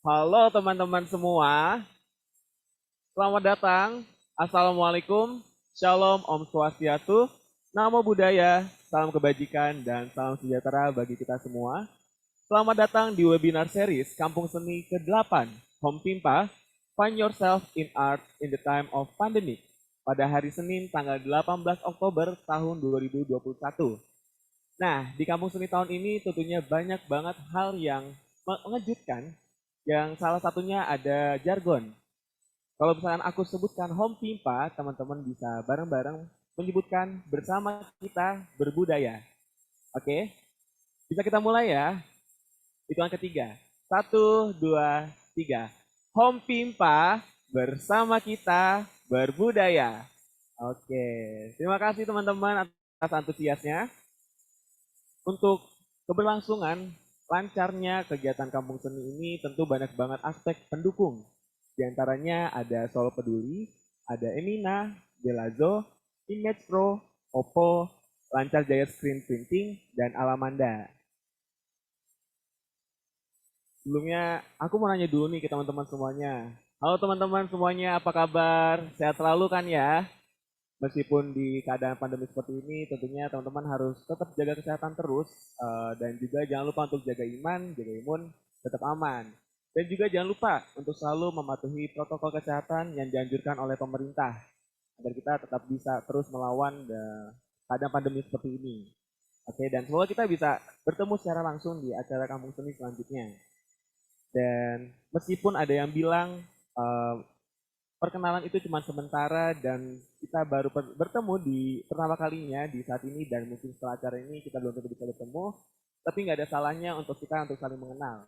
Halo teman-teman semua, selamat datang. Assalamualaikum, Shalom, Om Swastiastu, Namo Buddhaya, salam kebajikan dan salam sejahtera bagi kita semua. Selamat datang di webinar series Kampung Seni ke-8, Home Pimpa, Find Yourself in Art in the Time of Pandemic, pada hari Senin tanggal 18 Oktober tahun 2021. Nah, di Kampung Seni tahun ini tentunya banyak banget hal yang mengejutkan, yang salah satunya ada jargon. Kalau misalkan aku sebutkan home pimpa, teman-teman bisa bareng-bareng menyebutkan bersama kita berbudaya. Oke, bisa kita mulai ya. Hitungan ketiga. Satu, dua, tiga. Home pimpa bersama kita berbudaya. Oke, terima kasih teman-teman atas antusiasnya. Untuk keberlangsungan lancarnya kegiatan Kampung Seni ini tentu banyak banget aspek pendukung. Di antaranya ada Solo Peduli, ada Emina, Delazo, Image Pro, Oppo, Lancar Jaya Screen Printing, dan Alamanda. Sebelumnya, aku mau nanya dulu nih ke teman-teman semuanya. Halo teman-teman semuanya, apa kabar? Sehat selalu kan ya? Meskipun di keadaan pandemi seperti ini, tentunya teman-teman harus tetap jaga kesehatan terus, dan juga jangan lupa untuk jaga iman, jaga imun, tetap aman. Dan juga jangan lupa untuk selalu mematuhi protokol kesehatan yang dianjurkan oleh pemerintah, agar kita tetap bisa terus melawan keadaan pandemi seperti ini. Oke, dan semoga kita bisa bertemu secara langsung di acara Kampung Seni selanjutnya. Dan meskipun ada yang bilang eh, perkenalan itu cuma sementara dan kita baru bertemu di pertama kalinya di saat ini dan mungkin setelah acara ini kita belum tentu bisa bertemu, tapi nggak ada salahnya untuk kita untuk saling mengenal.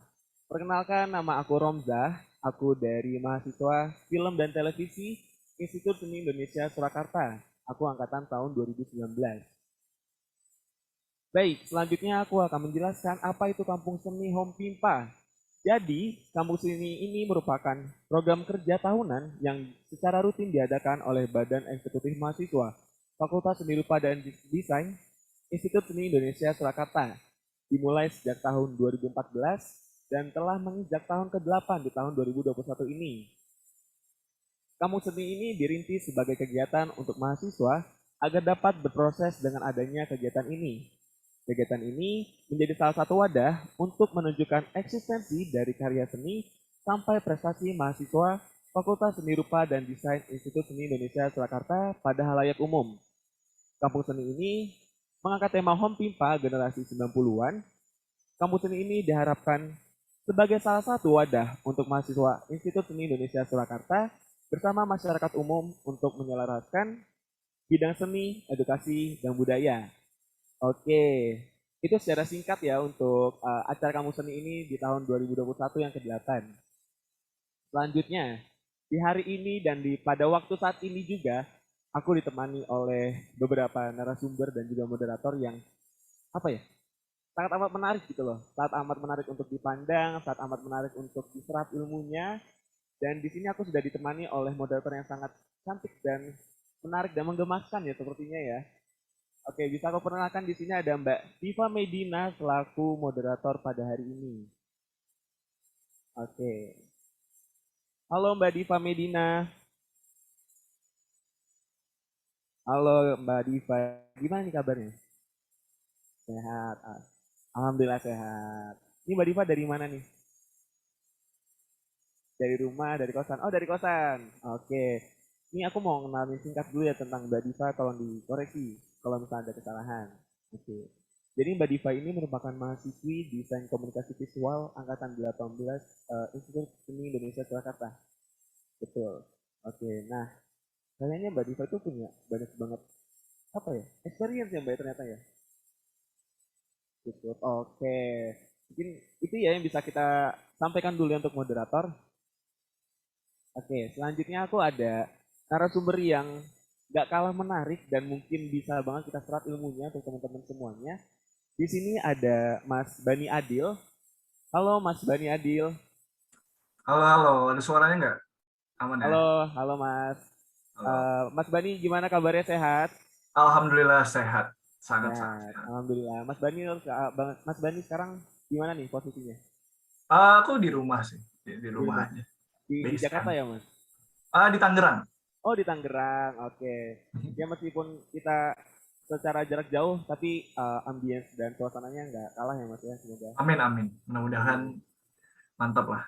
Perkenalkan, nama aku Romzah, aku dari mahasiswa film dan televisi Institut Seni Indonesia Surakarta. Aku angkatan tahun 2019. Baik, selanjutnya aku akan menjelaskan apa itu Kampung Seni Home Pimpa. Jadi, Kampung Seni ini merupakan program kerja tahunan yang secara rutin diadakan oleh Badan Eksekutif Mahasiswa, Fakultas Seni Rupa dan Desain, Institut Seni Indonesia Surakarta. Dimulai sejak tahun 2014 dan telah menginjak tahun ke-8 di tahun 2021 ini. Kampung Seni ini dirintis sebagai kegiatan untuk mahasiswa agar dapat berproses dengan adanya kegiatan ini. Kegiatan ini menjadi salah satu wadah untuk menunjukkan eksistensi dari karya seni sampai prestasi mahasiswa Fakultas Seni Rupa dan Desain Institut Seni Indonesia Surakarta pada halayak umum. Kampung seni ini mengangkat tema Home Pimpa generasi 90-an. Kampung seni ini diharapkan sebagai salah satu wadah untuk mahasiswa Institut Seni Indonesia Surakarta bersama masyarakat umum untuk menyelaraskan bidang seni, edukasi, dan budaya. Oke, itu secara singkat ya untuk acara Kampung Seni ini di tahun 2021 yang ke-8. Selanjutnya, di hari ini dan pada waktu saat ini juga, aku ditemani oleh beberapa narasumber dan juga moderator yang apa ya, sangat amat menarik gitu loh. Sangat amat menarik untuk dipandang, sangat amat menarik untuk diserap ilmunya. Dan di sini aku sudah ditemani oleh moderator yang sangat cantik dan menarik dan menggemaskan ya sepertinya ya. Oke, bisa aku perkenalkan di sini ada Mbak Diva Medina selaku moderator pada hari ini. Oke. Halo Mbak Diva Medina. Halo Mbak Diva. Gimana nih kabarnya? Sehat. Alhamdulillah sehat. Ini Mbak Diva dari mana nih? Dari rumah, dari kosan. Oh, dari kosan. Oke. Ini aku mau kenalin singkat dulu ya tentang Mbak Diva, tolong dikoreksi kalau misalnya ada kesalahan. Oke. Jadi Mbak Diva ini merupakan mahasiswi Desain Komunikasi Visual angkatan 18 Institut Seni Indonesia Surakarta. Betul. Oke. Nah, kayaknya Mbak Diva itu punya banyak banget apa ya? Experience ya Mbak ya, ternyata ya. Betul. Oke. Mungkin itu ya yang bisa kita sampaikan dulu ya untuk moderator. Oke, selanjutnya aku ada narasumber yang gak kalah menarik dan mungkin bisa banget kita serap ilmunya untuk teman-teman semuanya. Di sini ada Mas Bani Adil. Halo Mas Bani Adil. Halo, halo, ada suaranya nggak? Aman ya? Halo, halo Mas. Halo. Mas Bani gimana kabarnya, sehat? Alhamdulillah sehat, sangat-sangat Sehat, sehat. alhamdulillah. Mas Bani sekarang gimana nih posisinya? Aku di rumah sih, di Wih, rumah Mas. aja. Di Base Jakarta camp. ya, Mas? Di Tangerang. Oh, di Tangerang. Oke. Ya meskipun kita secara jarak jauh, tapi ambience dan suasananya nggak kalah ya, Mas ya. Semoga. Amin, amin. Mudah-mudahan Amin. mantap lah.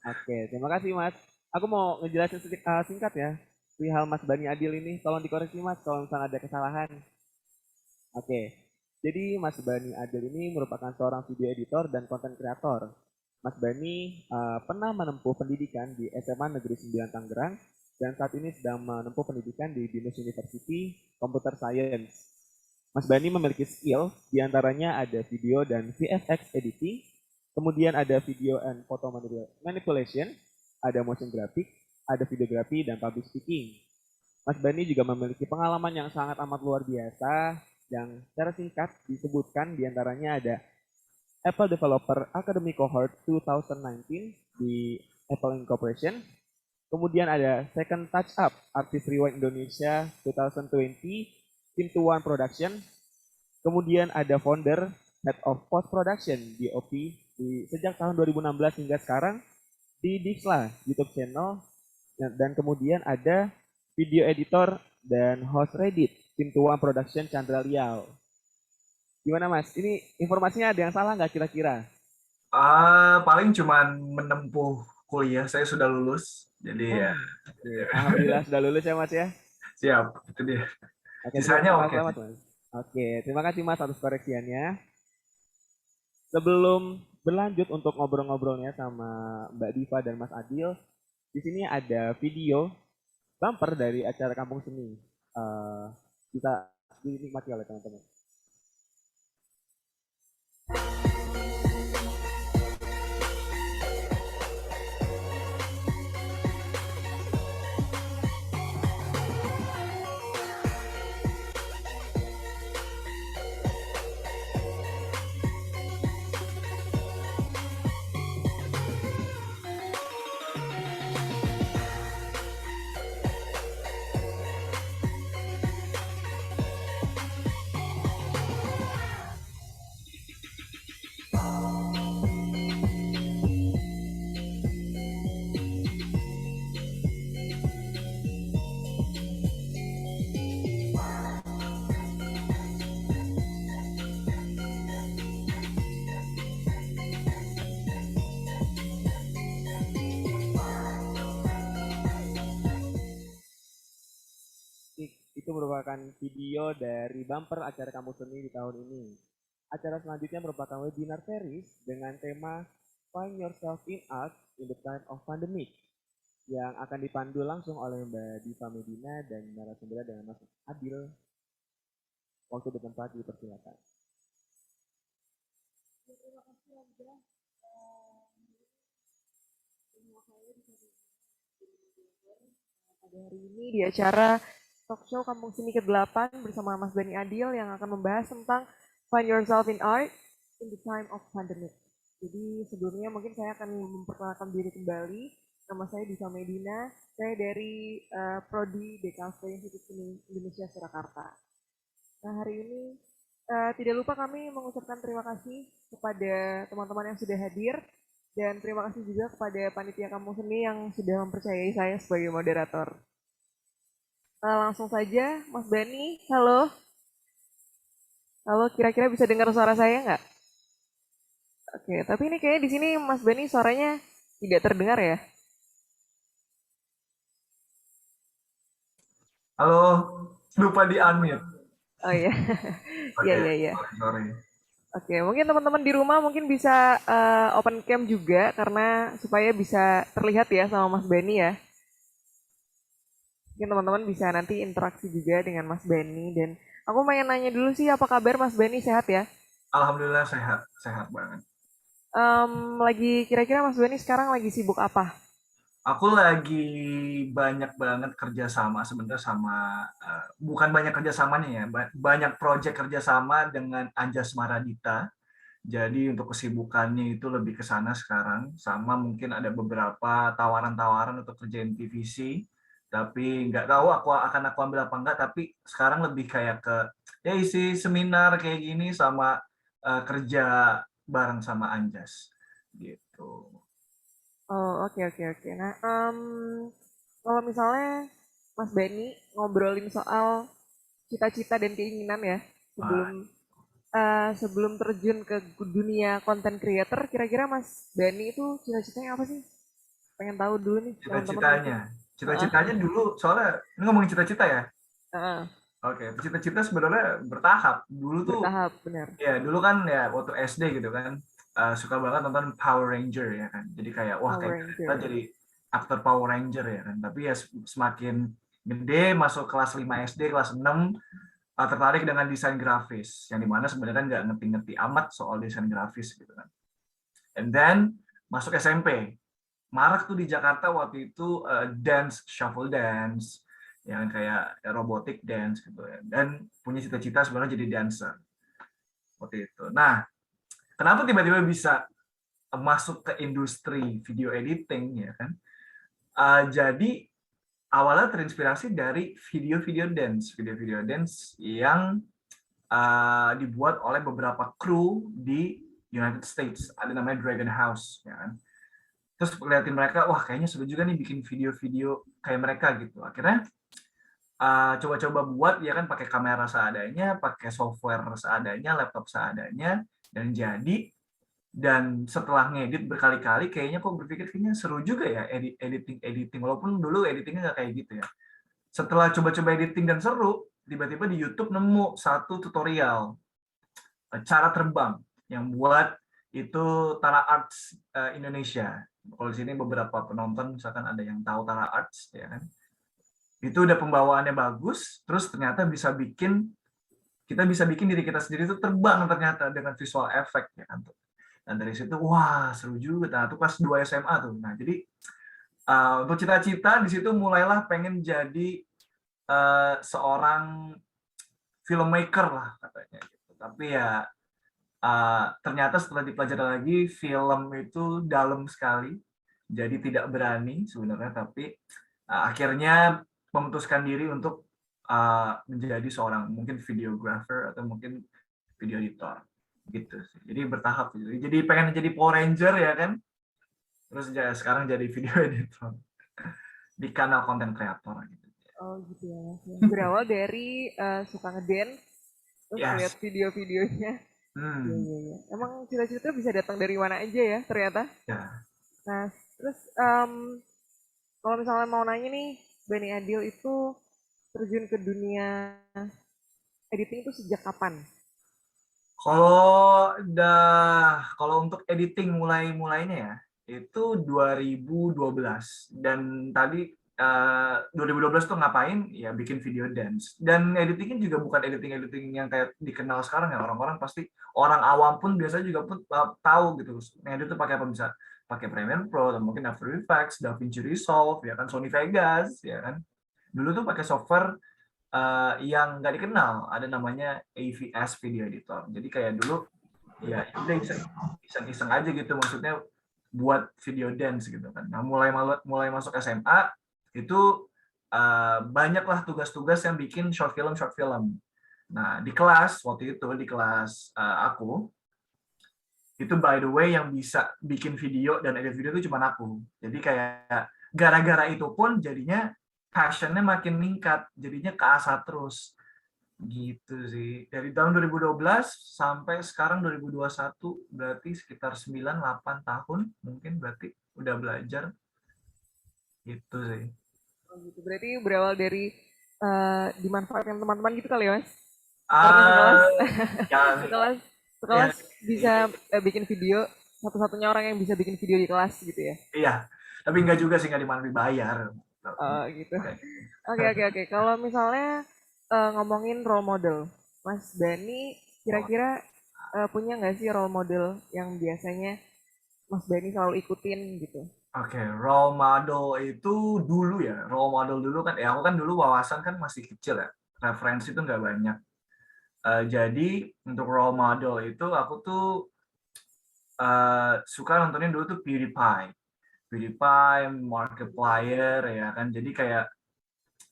Oke, terima kasih Mas. Aku mau ngejelasin singkat ya. Perihal Mas Bani Adil ini, tolong dikoreksi Mas kalau misalnya ada kesalahan. Oke, jadi Mas Bani Adil ini merupakan seorang video editor dan konten kreator. Mas Bani pernah menempuh pendidikan di SMA Negeri 9 Tangerang dan saat ini sedang menempuh pendidikan di Binus University Computer Science. Mas Bani memiliki skill, diantaranya ada video dan VFX editing, kemudian ada video and photo manipulation, ada motion graphic, ada videografi, dan public speaking. Mas Bani juga memiliki pengalaman yang sangat amat luar biasa, yang secara singkat disebutkan diantaranya ada Apple Developer Academy Cohort 2019 di Apple Incorporation, kemudian ada Second Touch Up Artist Rewind Indonesia 2020, Team to One Production, kemudian ada founder Head of Post Production DOP sejak tahun 2016 hingga sekarang di Dixla YouTube channel, dan kemudian ada video editor dan host Reddit Tim Tuan Production Chandra Liao. Gimana Mas? Ini informasinya ada yang salah nggak kira-kira? Paling cuman menempuh kuliah, saya sudah lulus. Jadi Oh, ya, alhamdulillah sudah lulus ya Mas ya. siap. Itu dia. Oke, Sisanya terima oke. kasih Mas. Oke, terima kasih Mas atas koreksiannya. Sebelum berlanjut untuk ngobrol-ngobrolnya sama Mbak Diva dan Mas Adil, di sini ada video bumper dari acara Kampung Seni. Bisa dinikmati oleh teman-teman. Itu merupakan video dari bumper acara Kampus Seni di tahun ini. Acara selanjutnya merupakan webinar series dengan tema Find Yourself in Art in the Time of Pandemic yang akan dipandu langsung oleh Mbak Diva Medina dan narasumbernya dengan Mas Adil. Waktu dan tempat dipersilakan. Terima kasih Abda. Pada hari ini di acara talk show Kampung Seni ke-8 bersama Mas Bani Adil yang akan membahas tentang Find Yourself in Art in the Time of Pandemic. Jadi sebelumnya mungkin saya akan memperkenalkan diri kembali. Nama saya Diva Medina, saya dari Prodi DKV Institut Seni Indonesia Surakarta. Nah hari ini tidak lupa kami mengucapkan terima kasih kepada teman-teman yang sudah hadir dan terima kasih juga kepada panitia Kampung Seni yang sudah mempercayai saya sebagai moderator. Langsung saja, Mas Bani, halo. Halo, kira-kira bisa dengar suara saya nggak? Oke, tapi ini kayaknya di sini Mas Bani suaranya tidak terdengar ya? Halo, lupa di-unmute. Oh iya, iya, iya, iya. Sorry. Oke, mungkin teman-teman di rumah mungkin bisa open cam juga karena supaya bisa terlihat ya sama Mas Bani ya. Mungkin teman-teman bisa nanti interaksi juga dengan Mas Bani dan aku mau nanya dulu sih apa kabar Mas Bani, sehat ya? Alhamdulillah sehat, sehat banget. Lagi kira-kira Mas Bani sekarang lagi sibuk apa? Aku lagi banyak banget kerjasama sebenarnya sama, bukan banyak kerjasamanya ya, banyak proyek kerjasama dengan Anjas Maradita. Jadi untuk kesibukannya itu lebih ke sana sekarang, sama mungkin ada beberapa tawaran-tawaran untuk kerjain TVC, tapi nggak tahu aku ambil apa enggak, tapi sekarang lebih kayak ke ya isi seminar kayak gini sama kerja bareng sama Anjas gitu. Oh, oke, oke, oke. Nah, kalau misalnya Mas Benny ngobrolin soal cita-cita dan keinginan ya, Wah, sebelum terjun ke dunia content creator, kira-kira Mas Benny itu cita-citanya apa sih? Pengen tahu dulu nih teman-teman mungkin. cita-citanya. Heeh, Cita-citanya dulu, soalnya ini ngomongin cita-cita ya. heeh, Oke, cita-cita sebenarnya bertahap. Dulu tuh, bertahap, benar. ya dulu kan ya waktu SD gitu kan, suka banget nonton Power Ranger ya kan. Jadi kayak, wah Power kayak kita Ranger. jadi aktor Power Ranger ya kan. Tapi ya semakin gede, masuk kelas 5 SD, kelas 6, tertarik dengan desain grafis. Yang dimana sebenarnya nggak ngerti-ngerti amat soal desain grafis gitu kan. And then, masuk SMP. Marak tuh di Jakarta waktu itu dance, shuffle dance, yang kayak robotic dance gitu ya. Dan punya cita-cita sebenarnya jadi dancer waktu itu. Nah, kenapa tiba-tiba bisa masuk ke industri video editing ya kan? Jadi awalnya terinspirasi dari video-video dance yang dibuat oleh beberapa kru di United States. Ada namanya Dragon House ya kan. Terus liatin mereka, wah kayaknya seru juga nih bikin video-video kayak mereka gitu. Akhirnya coba-coba buat ya kan pakai kamera seadanya, pakai software seadanya, laptop seadanya, dan jadi. Dan setelah ngedit berkali-kali, kayaknya kok berpikir kayaknya seru juga ya editing, walaupun dulu editingnya nggak kayak gitu ya. Setelah coba-coba editing dan seru, tiba-tiba di YouTube nemu satu tutorial cara terbang yang buat itu Tara Arts Indonesia. Kalau di sini beberapa penonton misalkan ada yang tahu Tara Arts ya kan. Itu udah pembawaannya bagus, terus ternyata kita bisa bikin diri kita sendiri itu terbang ternyata dengan visual effect ya kan. Dan dari situ wah seru juga. Nah, itu kelas 2 SMA tuh. Nah, jadi untuk cita-cita di situ mulailah pengen jadi seorang filmmaker lah katanya gitu. Tapi ya ternyata setelah dipelajari lagi film itu dalam sekali. Jadi tidak berani sebenarnya, tapi akhirnya memutuskan diri untuk menjadi seorang mungkin videographer atau mungkin video editor gitu sih. Jadi bertahap gitu. Jadi pengen jadi Power Ranger ya kan, terus sekarang jadi video editor di kanal konten kreator gitu. Oh gitu ya Mas. Ya. Berawal dari suka ngedance, terus lihat Yes. video-videonya. Iya, Hmm. iya, iya. Emang cita-cita bisa datang dari mana aja ya ternyata. Ya. Nah, terus kalau misalnya mau nanya nih, Bani Adil itu terjun ke dunia editing itu sejak kapan? Kalau untuk editing mulainya ya itu 2012, dan tadi 2012 tuh ngapain ya, bikin video dance, dan editingnya juga bukan editing yang kayak dikenal sekarang ya. Orang-orang pasti, orang awam pun biasanya juga pun tahu gitu ngedit tuh pakai apa, bisa pakai Premiere Pro atau mungkin After Effects, DaVinci Resolve ya kan, Sony Vegas ya kan. Dulu tuh pakai software yang nggak dikenal, ada namanya AVS Video Editor. Jadi kayak dulu ya udah iseng-iseng aja gitu, maksudnya buat video dance gitu kan. Nah, mulai masuk SMA itu banyaklah tugas-tugas yang bikin short film. Nah, di kelas waktu itu, di kelas aku itu by the way yang bisa bikin video dan edit video itu cuma aku. Jadi kayak gara-gara itu pun jadinya passionnya makin meningkat, jadinya keasah terus gitu sih. Dari tahun 2012 sampai sekarang 2021, berarti sekitar 9-8 tahun mungkin, berarti udah belajar gitu sih. Oh gitu. Berarti berawal dari dimanfaatkan teman-teman gitu kali ya Mas? Karena sekelas Ah, yang sekelas yang sekelas bisa bikin video, satu-satunya orang yang bisa bikin video di kelas gitu ya. iya, tapi enggak juga sih, enggak dibayar. Oh gitu. Kayak Oke, oke, oke. Kalau misalnya ngomongin role model, Mas Bani oh, kira-kira punya nggak sih role model yang biasanya Mas Bani selalu ikutin gitu? oke, role model itu dulu ya. Role model dulu kan, ya aku kan dulu wawasan kan masih kecil ya. Referensi itu nggak banyak. Jadi untuk role model itu aku tuh suka nontonin dulu tuh PewDiePie, Markiplier ya kan. Jadi kayak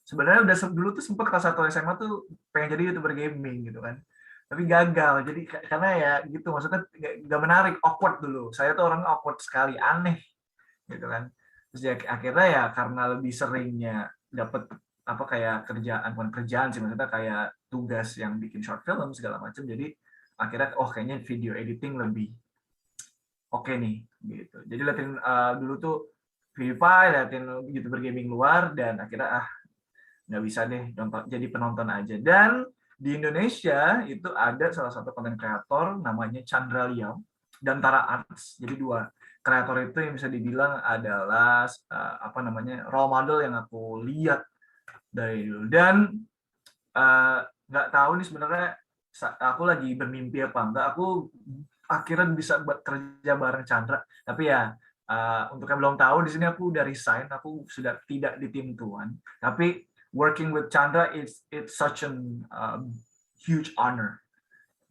sebenarnya udah dulu tuh sempat kelas 1 SMA tuh pengen jadi YouTuber gaming gitu kan. Tapi gagal. Jadi karena ya gitu, maksudnya nggak menarik, awkward dulu. Saya tuh orang awkward sekali, aneh. gitu kan. Terus ya akhirnya ya karena lebih seringnya dapat apa kayak kerjaan, bukan kerjaan sih maksudnya kayak tugas yang bikin short film segala macam, jadi akhirnya kayaknya video editing lebih oke nih gitu. Jadi liatin dulu tuh PewDiePie, liatin YouTuber gaming luar, dan akhirnya nggak bisa deh jadi penonton aja. Dan di Indonesia itu ada salah satu konten kreator namanya Chandra Liao dan Tara Arts. Jadi dua kreator itu yang bisa dibilang adalah apa namanya role model yang aku lihat dari dulu. Dan nggak tahu nih sebenarnya aku lagi bermimpi apa enggak, aku akhirnya bisa kerja bareng Chandra. Tapi ya untuk yang belum tahu, di sini aku udah resign, aku sudah tidak di tim Tuan. Tapi working with Chandra it's such an huge honor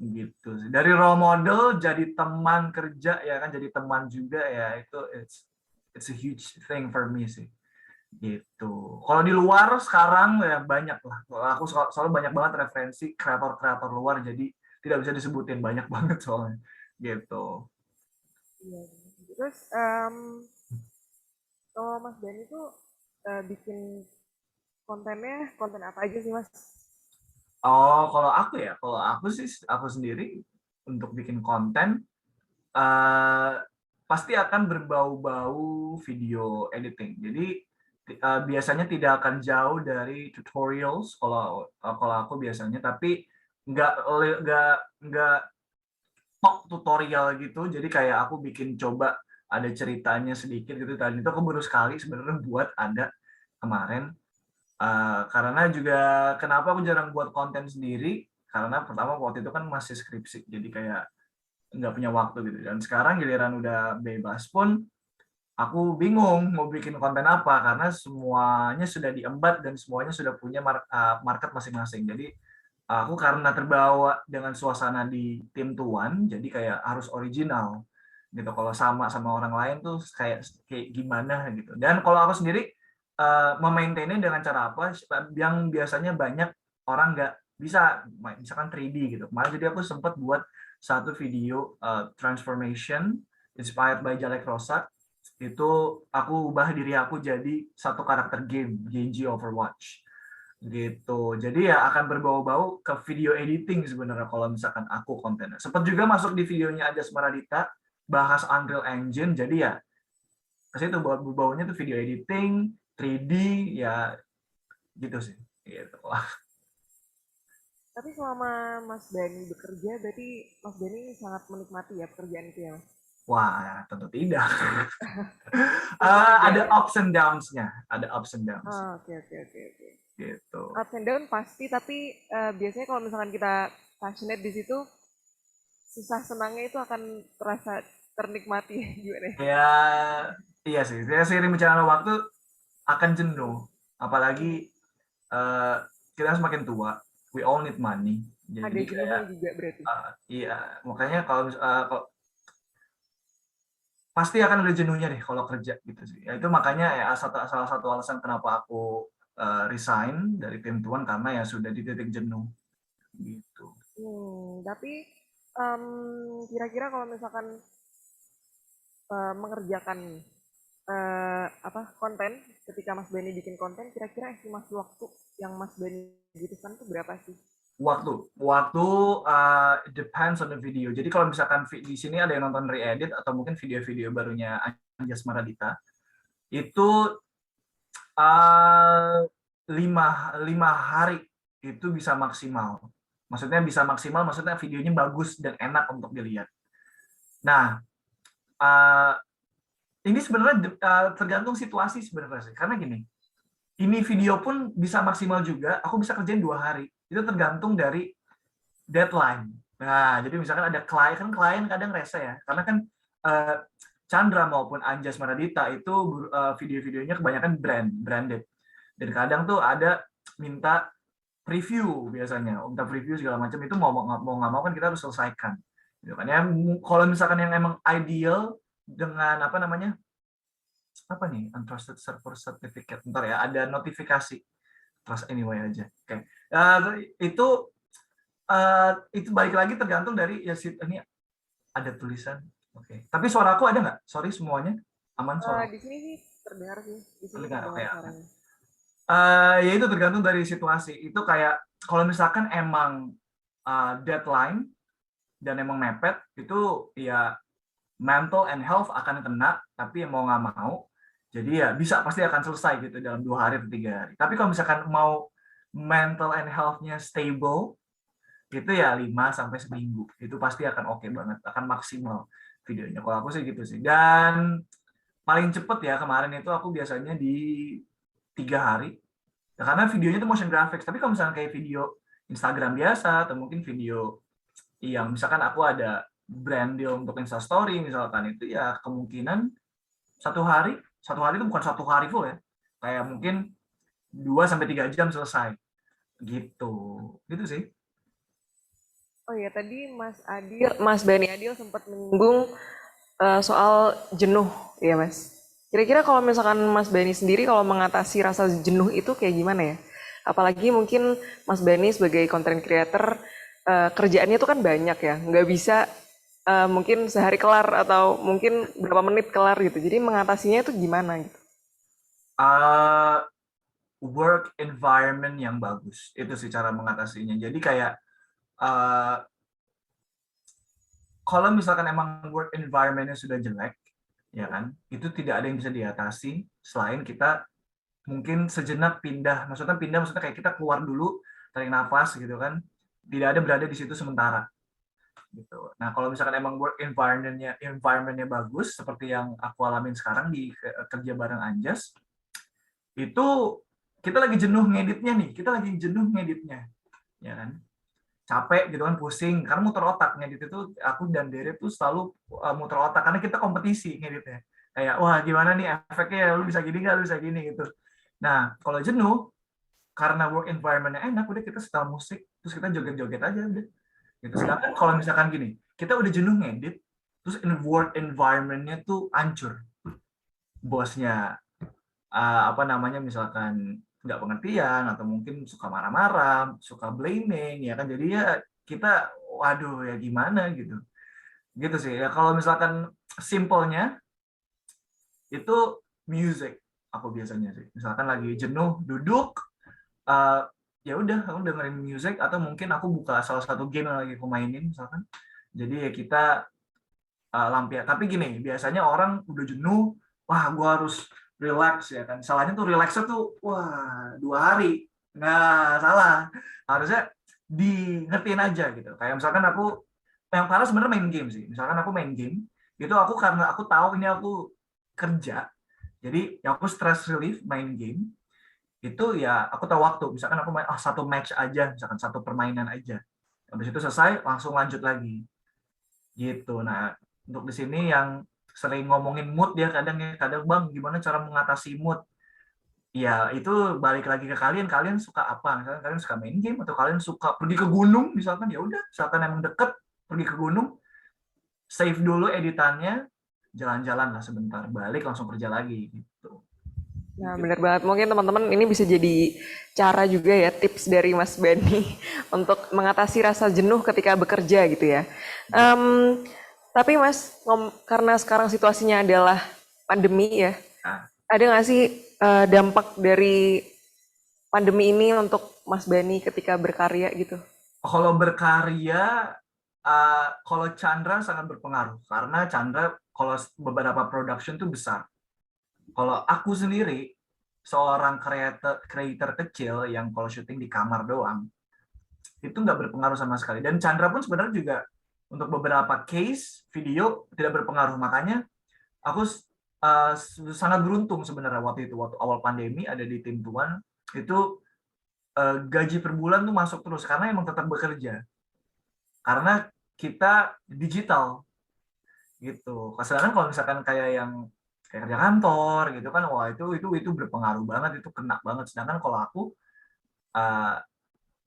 gitu sih. Dari role model jadi teman kerja ya kan, jadi teman juga ya, itu it's a huge thing for me sih gitu. Kalau di luar sekarang ya banyak lah. Aku selalu banyak banget referensi kreator-kreator luar, jadi tidak bisa disebutin, banyak banget soalnya gitu. Iya. Terus kalau Mas Dani tuh bikin kontennya konten apa aja sih Mas? Oh, kalau aku sih aku sendiri untuk bikin konten pasti akan berbau-bau video editing. Jadi biasanya tidak akan jauh dari tutorials kalau aku biasanya, tapi nggak top tutorial gitu. Jadi kayak aku bikin coba ada ceritanya sedikit gitu. Tadi itu aku baru sekali sebenarnya buat ada kemarin. Karena juga kenapa aku jarang buat konten sendiri, karena pertama waktu itu kan masih skripsi, jadi kayak nggak punya waktu gitu. Dan sekarang giliran udah bebas pun aku bingung mau bikin konten apa, karena semuanya sudah diembat dan semuanya sudah punya market masing-masing. Jadi aku karena terbawa dengan suasana di tim Tuan, jadi kayak harus original gitu. Kalau sama orang lain tuh kayak gimana gitu. Dan kalau aku sendiri memaintainnya dengan cara apa yang biasanya banyak orang nggak bisa, misalkan 3D gitu. Kemarin jadi aku sempat buat satu video transformation inspired by Jalek Rosa. Itu aku ubah diri aku jadi satu karakter game Genji Overwatch gitu. Jadi ya akan berbau-bau ke video editing sebenarnya kalau misalkan aku kontennya. Sempat juga masuk di videonya Ajas Maradita bahas Unreal Engine. Jadi ya ke situ bau-baunya tuh video editing, 3D ya gitu sih. Gitu. Tapi selama Mas Dani bekerja, berarti Mas Dani sangat menikmati ya pekerjaan itu ya Mas? Wah, tentu tidak. Tidak Ada ya? ups and downs-nya, ada ups and downs Oke. gitu. Ups and down pasti, tapi biasanya kalau misalkan kita passionate di situ, susah senangnya itu akan terasa ternikmati gimana ya? Ya, iya sih. Saya seiring berjalannya waktu akan jenuh. Apalagi kita semakin tua, we all need money. Ada Jadi jenuhnya kayak juga berarti. iya, makanya kalau pasti akan ada jenuhnya deh kalau kerja gitu sih. Ya, itu makanya ya salah satu alasan kenapa aku resign dari tim Tuan, karena ya sudah di titik jenuh gitu. Tapi kira-kira kalau misalkan mengerjakan konten, ketika Mas Bani bikin konten, kira-kira estimasi waktu yang Mas Bani butuhkan itu berapa sih? Waktu depends on the video. Jadi kalau misalkan di sini ada yang nonton re-edit atau mungkin video-video barunya Anjas Maradita, itu 5 hari itu bisa maksimal. Maksudnya bisa maksimal, maksudnya videonya bagus dan enak untuk dilihat. Nah, ini sebenarnya tergantung situasi sebenarnya sih. Karena gini, ini video pun bisa maksimal juga, aku bisa kerjain 2 hari. Itu tergantung dari deadline. Nah, jadi misalkan ada klien kadang rese ya, karena kan Chandra maupun Anjas Maradita itu video-videonya kebanyakan branded. Dan kadang tuh ada minta preview biasanya, minta preview segala macam, itu mau nggak mau kan kita harus selesaikan. Gitu kan ya. Kalau misalkan yang emang ideal dengan apa nih, untrusted server certificate, bentar ya, ada notifikasi trust anyway aja. Oke. Itu balik lagi tergantung dari ya ini ada tulisan. Oke. Tapi suaraku ada nggak? Sorry semuanya. Aman suara? Di sini sih terdengar sih, di sini Terdengar, oke terdengar ya. suaranya. Ya itu tergantung dari situasi. Itu kayak kalau misalkan emang deadline dan emang mepet, itu ya mental and health akan kena, tapi mau nggak mau, jadi ya bisa pasti akan selesai gitu dalam 2 hari atau 3 hari. Tapi kalau misalkan mau mental and health-nya stable, itu ya 5 sampai seminggu. Itu pasti akan oke banget, akan maksimal videonya. Kalau aku sih gitu sih. Dan paling cepet ya kemarin itu aku biasanya di 3 hari. Ya, karena videonya itu motion graphics. Tapi kalau misalnya kayak video Instagram biasa atau mungkin video yang misalkan aku ada brand deal untuk Instastory misalkan, itu ya kemungkinan 1 hari. 1 hari itu bukan 1 hari full ya. Kayak mungkin 2 sampai 3 jam selesai. Gitu sih. Oh iya, tadi Mas Bani Adil sempat menyinggung soal jenuh, ya Mas. Kira-kira kalau misalkan Mas Bani sendiri kalau mengatasi rasa jenuh itu kayak gimana ya? Apalagi mungkin Mas Bani sebagai content creator, kerjaannya itu kan banyak ya, nggak bisa mungkin sehari kelar atau mungkin berapa menit kelar gitu. Jadi mengatasinya itu gimana gitu? Uh, Work environment yang bagus. Itu sih cara mengatasinya. Jadi kayak kalau misalkan emang work environment-nya sudah jelek, ya kan, itu tidak ada yang bisa diatasi selain kita mungkin sejenak pindah. Maksudnya kayak kita keluar dulu, tarik nafas gitu kan. Tidak ada berada di situ sementara. Gitu. Nah, kalau misalkan emang work environment-nya bagus, seperti yang aku alamin sekarang di kerja bareng Anjas, itu kita lagi jenuh ngeditnya, ya kan? Capek gitu kan, pusing karena muter otak ngedit itu. Aku dan Dere tuh selalu muter otak karena kita kompetisi ngeditnya, kayak wah gimana nih efeknya, lu bisa gini nggak, lu bisa gini gitu. Nah kalau jenuh karena work environment-nya enak, udah kita setel musik terus kita joget-joget aja udah gitu. Sedangkan kalau misalkan gini, kita udah jenuh ngedit terus work environment-nya tuh hancur, bosnya apa namanya misalkan nggak pengertian atau mungkin suka marah-marah, suka blaming, ya kan, jadi ya kita waduh ya gimana gitu sih ya. Kalau misalkan simpelnya itu music, aku biasanya sih misalkan lagi jenuh duduk, uh, ya udah aku dengerin music atau mungkin aku buka salah satu game yang lagi aku mainin misalkan. Jadi ya kita lampian. Tapi gini, biasanya orang udah jenuh, wah gua harus relax ya kan. Salahnya tuh relaxnya tuh, wah 2 hari. Nah, salah. Harusnya di ngertiin aja gitu. Kayak misalkan aku, yang parah sebenarnya main game sih. Misalkan aku main game, itu aku karena aku tahu ini aku kerja, jadi ya aku stress relief main game, itu ya aku tahu waktu. Misalkan aku main satu match aja, misalkan satu permainan aja. Habis itu selesai, langsung lanjut lagi. Gitu. Nah, untuk di sini yang sering ngomongin mood ya kadang Bang, gimana cara mengatasi mood? Ya itu balik lagi ke kalian. Kalian suka apa? Misalkan kalian suka main game atau kalian suka pergi ke gunung misalkan, ya udah, misalkan emang deket pergi ke gunung, save dulu editannya, jalan-jalan lah sebentar, balik langsung kerja lagi gitu. Nah, benar banget. Mungkin teman-teman ini bisa jadi cara juga ya, tips dari Mas Bani untuk mengatasi rasa jenuh ketika bekerja gitu ya. Tapi Mas, karena sekarang situasinya adalah pandemi ya, Nah, ada nggak sih dampak dari pandemi ini untuk Mas Bani ketika berkarya gitu? kalau berkarya, kalau Chandra sangat berpengaruh karena Chandra kalau beberapa production tuh besar. Kalau aku sendiri seorang creator kecil yang kalau syuting di kamar doang, itu nggak berpengaruh sama sekali. Dan Chandra pun sebenarnya juga untuk beberapa case video tidak berpengaruh. Makanya aku sangat beruntung sebenarnya waktu awal pandemi ada di tim Tuan, itu gaji per bulan tuh masuk terus karena emang tetap bekerja. Karena kita digital gitu. Sedangkan kalau misalkan kayak yang kayak kerja kantor gitu kan, wah itu berpengaruh banget, itu kena banget. Sedangkan kalau aku uh,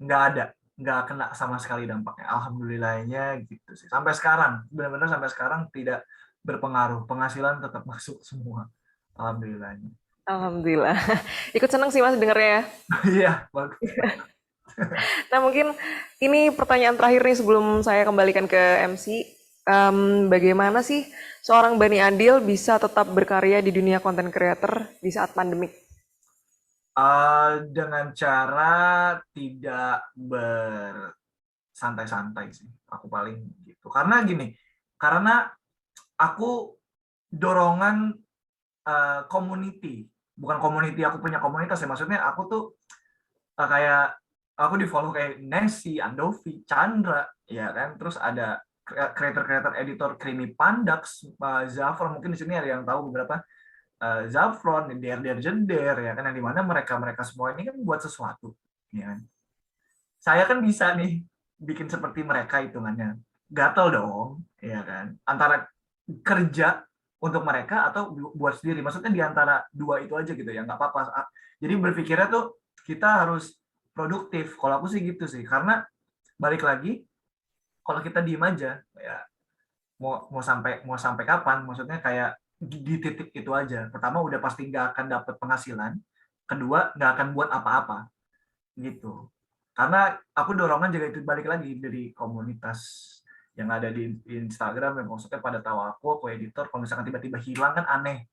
nggak kena sama sekali dampaknya, alhamdulillahnya gitu sih. Sampai sekarang benar-benar sampai sekarang tidak berpengaruh, penghasilan tetap masuk semua, alhamdulillahnya. Alhamdulillah. Ikut seneng sih Mas dengernya ya. Iya, bagus. Nah mungkin ini pertanyaan terakhir nih sebelum saya kembalikan ke MC. Bagaimana sih seorang Bani Adil bisa tetap berkarya di dunia content creator di saat pandemik? Dengan cara tidak bersantai-santai sih, aku paling gitu. Karena gini, karena aku dorongan community, bukan community aku punya komunitas ya, maksudnya aku tuh kayak aku di follow kayak Nancy, Andovi, Chandra, ya kan, terus ada creator editor Creamy Pandax, Zafran, mungkin di sini ada yang tahu beberapa, Zafron, Der Jeder, ya kan, yang dimana mereka semua ini kan buat sesuatu, ya kan. Saya kan bisa nih bikin seperti mereka hitungannya, gatel dong, ya kan, antara kerja untuk mereka atau buat sendiri, maksudnya di antara dua itu aja gitu ya, nggak apa-apa. Jadi berpikirnya tuh kita harus produktif, kalau aku sih gitu sih, karena balik lagi kalau kita diem aja ya mau sampai kapan, maksudnya kayak di titik itu aja. Pertama udah pasti nggak akan dapat penghasilan, kedua nggak akan buat apa-apa gitu. Karena aku dorongan juga itu balik lagi dari komunitas yang ada di Instagram, yang maksudnya pada tahu aku editor, kalau misalkan tiba-tiba hilang kan aneh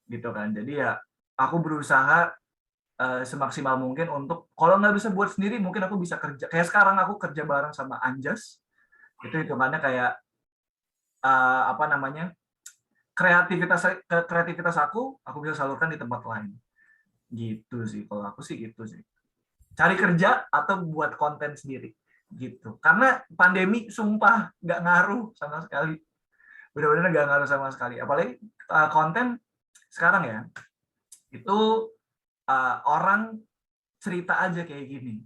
gitu kan. Jadi ya aku berusaha semaksimal mungkin untuk, kalau nggak bisa buat sendiri mungkin aku bisa kerja kayak sekarang aku kerja bareng sama Anjas, itu hitungannya kayak apa namanya, kreativitas aku bisa salurkan di tempat lain gitu sih. Kalau aku sih gitu sih, cari kerja atau buat konten sendiri gitu. Karena pandemi sumpah nggak ngaruh sama sekali, benar-benar nggak ngaruh sama sekali. Apalagi konten sekarang ya, itu orang cerita aja kayak gini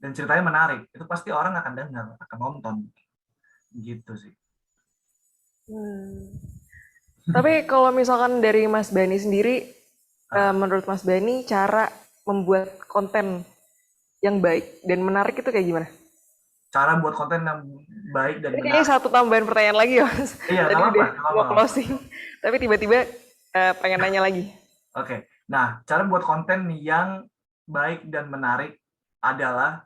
dan ceritanya menarik, itu pasti orang akan dengar, akan nonton gitu sih. Tapi kalau misalkan dari Mas Bani sendiri, menurut Mas Bani cara membuat konten yang baik dan menarik itu kayak gimana? Cara buat konten yang baik dan Ini kayaknya menarik. satu tambahan pertanyaan lagi ya, Mas. Iya, Tadi nggak udah apa-apa, nggak mau apa-apa. closing, tapi tiba-tiba pengen nanya lagi. Oke, nah cara buat konten yang baik dan menarik adalah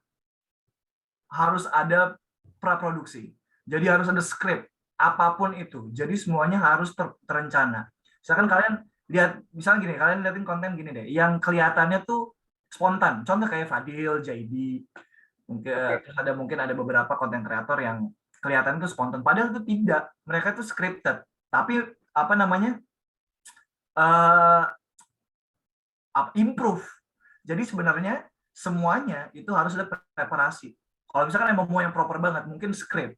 harus ada praproduksi. Jadi harus ada skrip, apapun itu. Jadi semuanya harus terencana. Misalkan kalian lihat, misalnya gini, kalian liatin konten gini deh, yang kelihatannya tuh spontan. Contoh kayak Fadil, JD, mungkin ada beberapa konten kreator yang kelihatan tuh spontan. Padahal itu tidak, mereka tuh scripted. Tapi apa namanya, improve. Jadi sebenarnya semuanya itu harus ada preparasi. Kalau misalkan emang mau yang proper banget, mungkin script.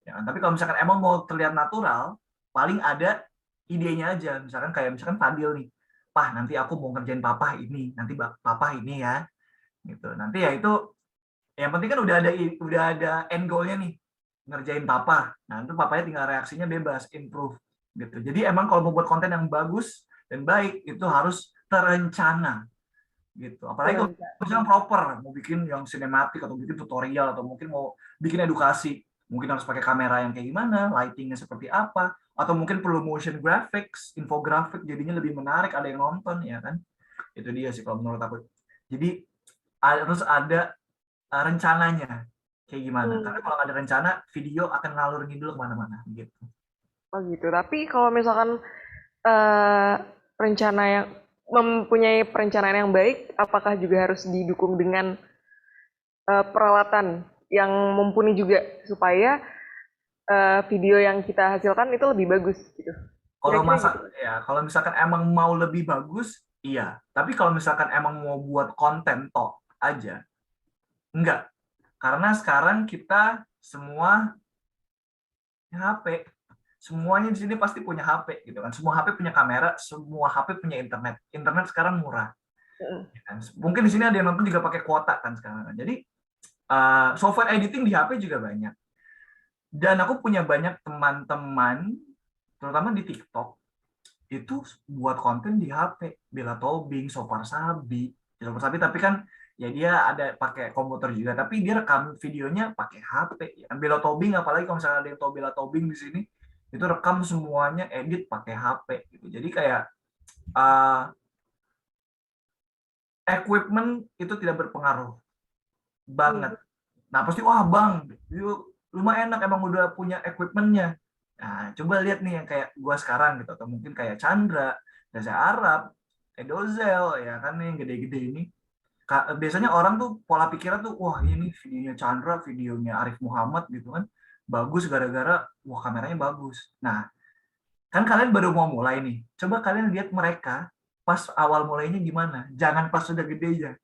Ya, tapi kalau misalkan emang mau terlihat natural, paling ada idenya aja. Misalkan Fadil nih, Pah nanti aku mau ngerjain papa ini, nanti papa ini ya, gitu. Nanti ya itu, yang penting kan udah ada end goal-nya nih, ngerjain papa. Nah itu papanya tinggal reaksinya bebas, improve, gitu. Jadi emang kalau mau buat konten yang bagus dan baik itu harus terencana gitu. Apalagi kalau misalnya proper, mau bikin yang sinematik atau bikin tutorial atau mungkin mau bikin edukasi, mungkin harus pakai kamera yang kayak gimana, lightingnya seperti apa, atau mungkin perlu motion graphics, infografik, jadinya lebih menarik, ada yang nonton, ya kan. Itu dia sih kalau menurut aku. Jadi harus ada rencananya kayak gimana, karena kalau nggak ada rencana video akan ngalur ngidul kemana-mana gitu. Oh gitu. Tapi kalau misalkan eh, rencana yang mempunyai perencanaan yang baik, apakah juga harus didukung dengan peralatan yang mumpuni juga supaya video yang kita hasilkan itu lebih bagus gitu. Kira-kira gitu. Kalau misalkan emang mau lebih bagus, iya. Tapi kalau misalkan emang mau buat konten tok aja, enggak. Karena sekarang kita semua HP, semuanya di sini pasti punya HP gitu kan. Semua HP punya kamera, semua HP punya internet. Internet sekarang murah. Ya kan? Mungkin di sini ada yang nonton juga pakai kuota kan sekarang. Jadi software editing di HP juga banyak. Dan aku punya banyak teman-teman, terutama di TikTok, itu buat konten di HP. Bella Tobing, Sopar Sabi, tapi kan ya dia ada pakai komputer juga, tapi dia rekam videonya pakai HP. Bella Tobing, apalagi kalau misalnya ada yang tahu Bella Tobing di sini, itu rekam semuanya edit pakai HP gitu. Jadi kayak equipment itu tidak berpengaruh banget. Nah pasti wah bang, lumayan enak, emang udah punya equipment-nya. Nah, coba lihat nih yang kayak gua sekarang gitu, atau mungkin kayak Chandra, Reza Arab, Edozel, ya kan yang gede-gede ini. Biasanya orang tuh pola pikirnya tuh, wah ini videonya Chandra, videonya Arif Muhammad gitu kan, bagus gara-gara, wah kameranya bagus. Nah, kan kalian baru mau mulai nih, coba kalian lihat mereka pas awal mulainya gimana, jangan pas sudah gedenya.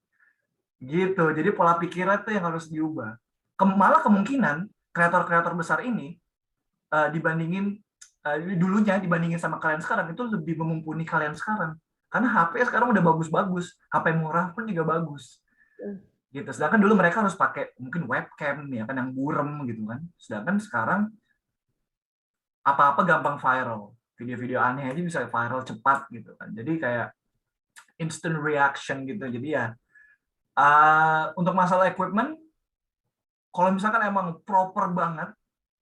Gitu, jadi pola pikirnya tuh yang harus diubah. Malah kemungkinan kreator-kreator besar ini dibandingin dulunya dibandingin sama kalian sekarang itu lebih memumpuni kalian sekarang. Karena HP sekarang udah bagus-bagus, HP murah pun juga bagus. Gitu. Sedangkan dulu mereka harus pakai mungkin webcam ya kan yang burem gitu kan. Sedangkan sekarang apa-apa gampang viral. Video-video aneh aja bisa viral cepat gitu kan. Jadi kayak instant reaction gitu. Jadi ya untuk masalah equipment, kalau misalkan emang proper banget,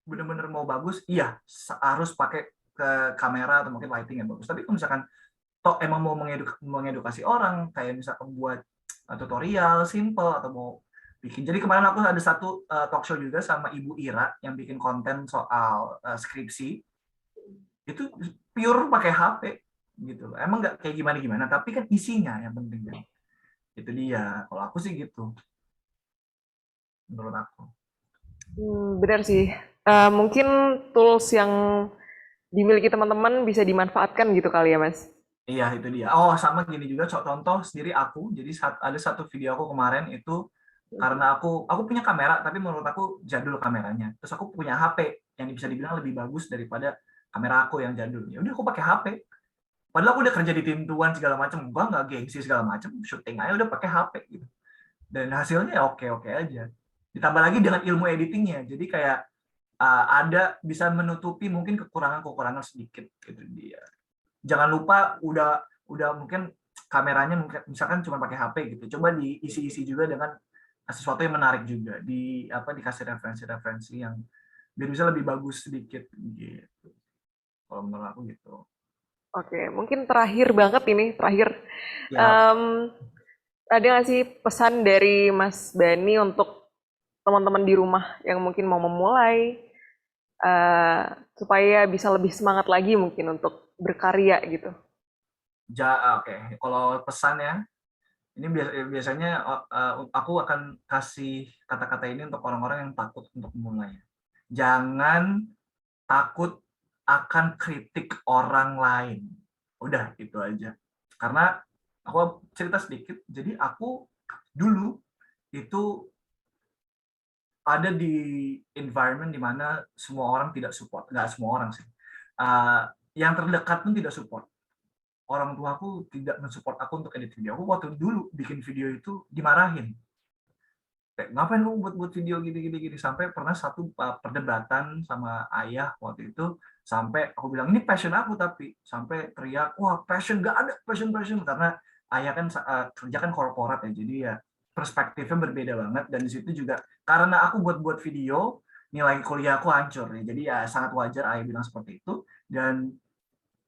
bener-bener mau bagus, iya harus pakai ke kamera atau mungkin lighting yang bagus. Tapi kalau misalkan toh emang mau mengedukasi orang, kayak misalkan buat tutorial simple atau mau bikin. Jadi kemarin aku ada satu talk show juga sama Ibu Ira yang bikin konten soal skripsi. Itu pure pakai HP gitu. Emang nggak kayak gimana-gimana, tapi kan isinya yang penting kan. Itu dia. Kalau aku sih gitu. Menurut aku. Benar sih. Mungkin tools yang dimiliki teman-teman bisa dimanfaatkan gitu kali ya, Mas. Iya, itu dia. Oh, sama gini juga, contoh sendiri aku. Jadi ada satu video aku kemarin itu karena aku punya kamera, tapi menurut aku jadul kameranya. Terus aku punya HP yang bisa dibilang lebih bagus daripada kamera aku yang jadul. Ya udah aku pakai HP. Padahal aku udah kerja di tim tuan segala macam, gua nggak gengsi segala macam, syuting aja udah pakai HP gitu. Dan hasilnya oke-oke aja. Ditambah lagi dengan ilmu editingnya. Jadi kayak ada bisa menutupi mungkin kekurangan-kekurangan sedikit gitu dia. Jangan lupa udah mungkin kameranya mungkin misalkan cuma pakai HP gitu. Coba diisi-isi juga dengan sesuatu yang menarik juga. Dikasih referensi-referensi yang biar bisa lebih bagus sedikit gitu. Kalau menurut aku gitu. Oke, mungkin terakhir banget ini, terakhir. Ya, Ada nggak sih pesan dari Mas Bani untuk teman-teman di rumah yang mungkin mau memulai, eh, supaya bisa lebih semangat lagi mungkin untuk berkarya gitu? oke. Kalau pesan ya, ini biasanya aku akan kasih kata-kata ini untuk orang-orang yang takut untuk memulai. Jangan takut akan kritik orang lain. Udah, itu aja. Karena aku cerita sedikit, jadi aku dulu itu ada di environment di mana semua orang tidak support. Nggak semua orang sih. Yang terdekat pun tidak support. Orang tua aku tidak mensupport aku untuk edit video. Aku waktu dulu bikin video itu dimarahin. Kayak, ngapain lu buat video gini sampai pernah satu perdebatan sama ayah waktu itu sampai aku bilang ini passion aku tapi sampai teriak wah passion gak ada passion karena ayah kan kerja kan korporat ya jadi ya perspektifnya berbeda banget dan di situ juga karena aku buat video nilai kuliah aku hancur ya jadi ya sangat wajar ayah bilang seperti itu dan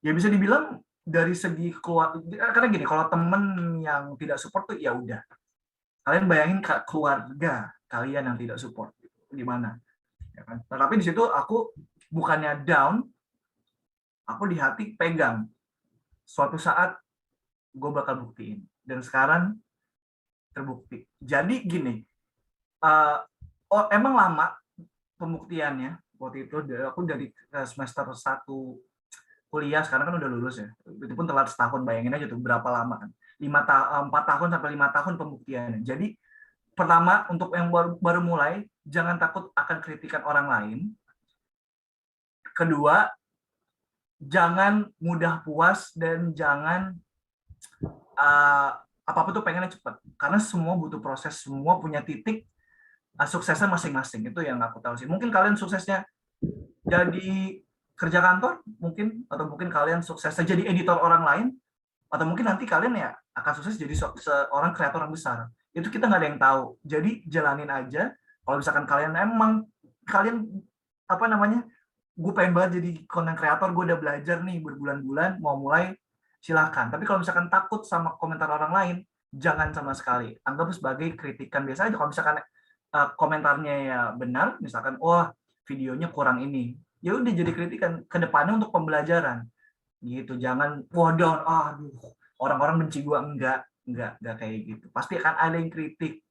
ya bisa dibilang dari segi keluarga karena gini kalau temen yang tidak support tuh ya udah kalian bayangin keluarga kalian yang tidak support gimana ya kan nah, tapi di situ aku bukannya down aku di hati pegang suatu saat gue bakal buktiin dan sekarang terbukti jadi gini emang lama pembuktiannya waktu itu aku dari semester 1 kuliah sekarang kan udah lulus ya itu pun telat setahun bayangin aja tuh berapa lama kan 4 tahun sampai 5 tahun pembuktiannya jadi pertama untuk yang baru mulai jangan takut akan kritikan orang lain kedua jangan mudah puas dan jangan apa-apa tuh pengennya cepat karena semua butuh proses semua punya titik suksesnya masing-masing itu yang aku tahu sih mungkin kalian suksesnya jadi kerja kantor mungkin atau mungkin kalian suksesnya jadi editor orang lain atau mungkin nanti kalian ya akan sukses jadi seorang kreator yang besar itu kita nggak ada yang tahu jadi jalanin aja kalau misalkan kalian emang kalian apa namanya gue pengen banget jadi content creator gue udah belajar nih berbulan-bulan mau mulai silahkan tapi kalau misalkan takut sama komentar orang lain jangan sama sekali anggap sebagai kritikan biasa aja kalau misalkan komentarnya ya benar misalkan wah videonya kurang ini. Ya udah jadi kritikan ke depannya untuk pembelajaran. Gitu. Jangan wah down, aduh, orang-orang benci gua, enggak kayak gitu. Pasti akan ada yang kritik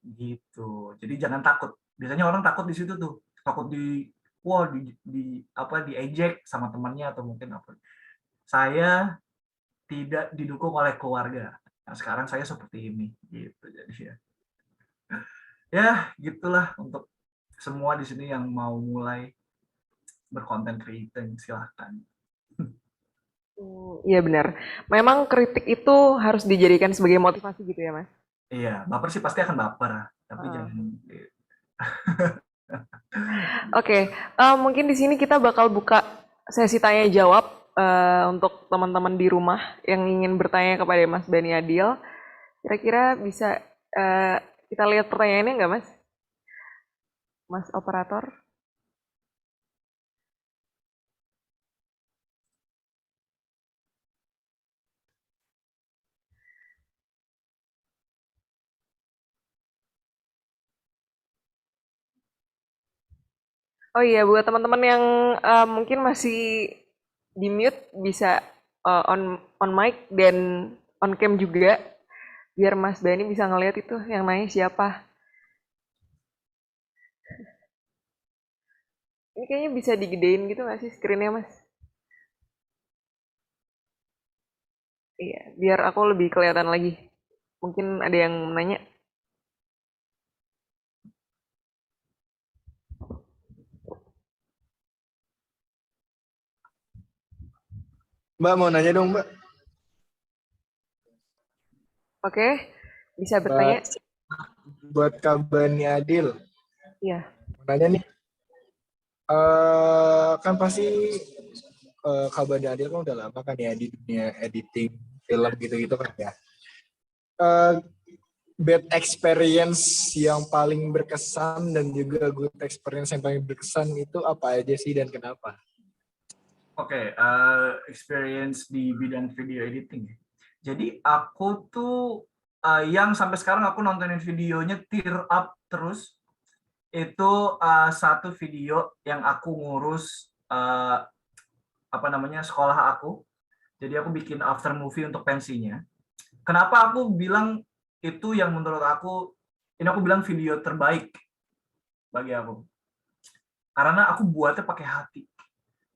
gitu. Jadi jangan takut. Biasanya orang takut di situ tuh. Takut wah di apa diejek sama temannya atau mungkin apa. Saya tidak didukung oleh keluarga. Nah, sekarang saya seperti ini gitu. Jadi ya gitulah untuk semua di sini yang mau mulai berkonten creating, silahkan. Iya benar. Memang kritik itu harus dijadikan sebagai motivasi gitu ya, Mas? Iya, baper sih pasti akan baper, tapi Heeh. jangan. Oke, mungkin di sini kita bakal buka sesi tanya jawab untuk teman-teman di rumah yang ingin bertanya kepada Mas Bani Adil. Kira-kira bisa kita lihat pertanyaannya nggak, Mas? Mas operator? Oh iya, buat teman-teman yang mungkin masih di mute bisa on mic dan on cam juga, biar Mas Bani bisa ngeliat itu yang nanya siapa. Ini kayaknya bisa digedein gitu nggak sih screen-nya, Mas? Iya, biar aku lebih kelihatan lagi. Mungkin ada yang nanya. Mbak mau nanya dong Mbak. Oke, bisa bertanya. Buat Kak Bani Adil. Iya. Mau nanya nih. Kan pasti Kak Bani Adil kan udah lama kan ya di dunia editing film gitu-gitu kan ya. Bad experience yang paling berkesan dan juga good experience yang paling berkesan itu apa aja sih dan kenapa? Oke, experience di bidang video editing. Jadi aku tuh yang sampai sekarang aku nontonin videonya tear up terus itu satu video yang aku ngurus apa namanya sekolah aku. Jadi aku bikin after movie untuk pensinya. Kenapa aku bilang itu yang menurut aku ini aku bilang video terbaik bagi aku. Karena aku buatnya pakai hati.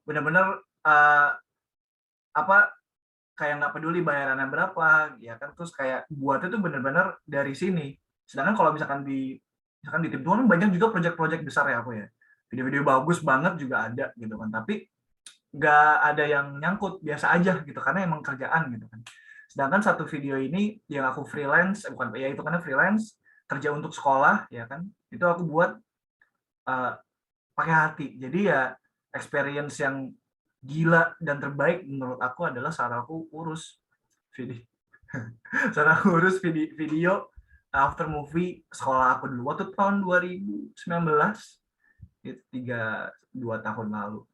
Benar-benar apa kayak nggak peduli bayarannya berapa, ya kan terus kayak buatnya tuh benar-benar dari sini. Sedangkan kalau misalkan di tim tuan banyak juga proyek-proyek besar ya aku ya. Video-video bagus banget juga ada gitu kan. Tapi nggak ada yang nyangkut, biasa aja gitu karena emang kerjaan gitu kan. Sedangkan satu video ini yang aku freelance, bukan ya itu karena freelance kerja untuk sekolah ya kan, itu aku buat pakai hati. Jadi ya experience yang gila dan terbaik menurut aku adalah saat aku urus video, saat aku urus video after movie sekolah aku dulu waktu tahun 2019, itu 2 tahun lalu.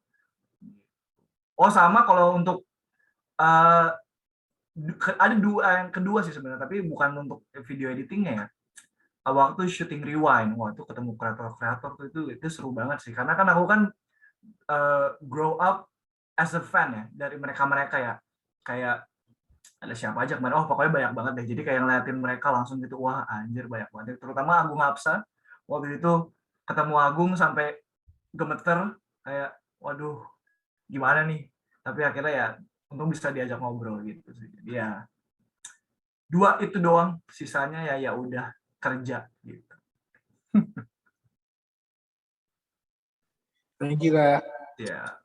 Oh sama kalau untuk ada yang kedua sih sebenarnya, tapi bukan untuk video editingnya ya. Waktu syuting Rewind, wah itu ketemu kreator-kreator tuh itu seru banget sih. Karena kan aku kan grow up as a fan ya dari mereka ya. Kayak ada siapa aja kemarin, oh pokoknya banyak banget deh. Jadi kayak ngeliatin mereka langsung gitu, wah anjir banyak banget. Terutama Agung Hapsa, waktu itu ketemu Agung sampai gemeter, kayak waduh gimana nih. Tapi akhirnya ya untung bisa diajak ngobrol gitu sih. Jadi ya 2 itu doang, sisanya ya udah kerja gitu. Thank you Kak. Ya.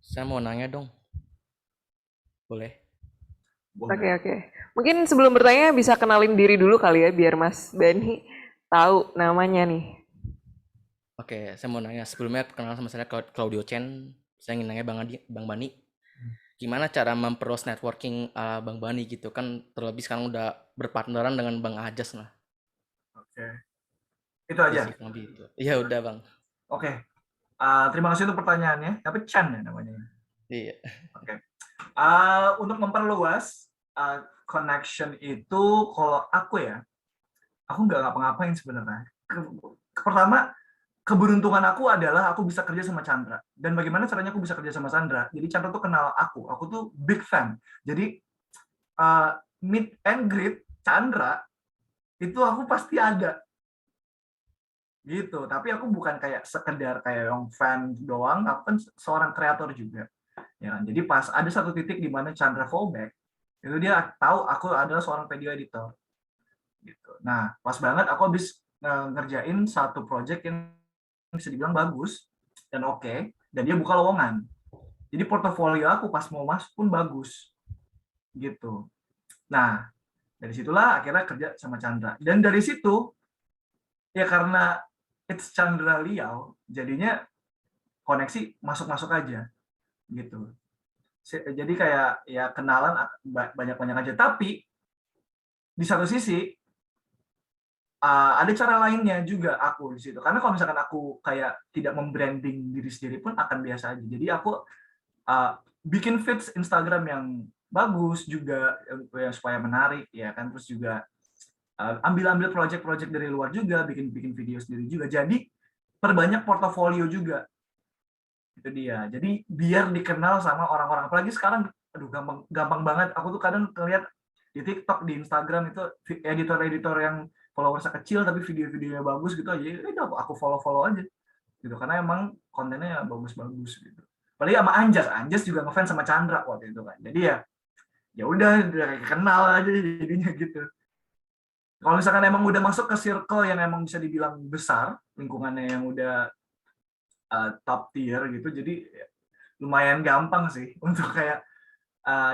Saya mau nanya dong. Boleh? Boleh. Oke. Mungkin sebelum bertanya bisa kenalin diri dulu kali ya biar Mas Bani tahu namanya nih. Oke, saya mau nanya. Sebelumnya kenal sama saya Claudio Chen. Saya ingin nanya Bang Bani. Gimana cara memperluas networking Bang Bani gitu kan, terlebih sekarang udah berpartneran dengan Bang Ajas lah. Oke. Itu aja. Gitu. Ya udah Bang. Oke. Terima kasih untuk pertanyaannya. Tapi Chan ya namanya. Iya. Oke. Untuk memperluas connection itu kalau aku ya, aku nggak ngapa-ngapain sebenarnya. Pertama, keberuntungan aku adalah aku bisa kerja sama Chandra. Dan bagaimana caranya aku bisa kerja sama Chandra? Jadi Chandra tuh kenal aku tuh big fan. Jadi meet and greet Chandra itu aku pasti ada gitu. Tapi aku bukan kayak sekedar kayak yang fan doang, aku kan seorang kreator juga. Ya, kan? Jadi pas ada satu titik di mana Chandra fallback, itu dia tahu aku adalah seorang video editor. Gitu. Nah, pas banget aku habis ngerjain satu project yang bisa dibilang bagus dan oke, dan dia buka lowongan. Jadi portofolio aku pas mau masuk pun bagus. Gitu. Nah, dari situlah akhirnya kerja sama Chandra. Dan dari situ, ya karena it's Chandra Liao, jadinya koneksi masuk-masuk aja. Gitu. Jadi kayak ya kenalan banyak-banyak aja. Tapi di satu sisi ada cara lainnya juga aku di situ. Karena kalau misalkan aku kayak tidak membranding diri sendiri pun akan biasa aja. Jadi aku bikin feeds Instagram yang bagus juga ya, supaya menarik ya kan. Terus juga ambil project-project dari luar juga, bikin video sendiri juga. Jadi perbanyak portofolio juga. Itu dia. Jadi biar dikenal sama orang-orang. Apalagi sekarang, aduh gampang banget. Aku tuh kadang ngeliat di TikTok, di Instagram itu editor-editor yang followersnya kecil tapi video-videonya bagus gitu aja. Aku follow aja. Gitu. Karena emang kontennya bagus-bagus gitu. Apalagi sama Anjas juga ngefans sama Chandra waktu itu kan. Jadi ya udah kenal aja jadinya gitu. Kalau misalkan emang udah masuk ke circle yang emang bisa dibilang besar, lingkungannya yang udah top tier gitu, jadi lumayan gampang sih untuk kayak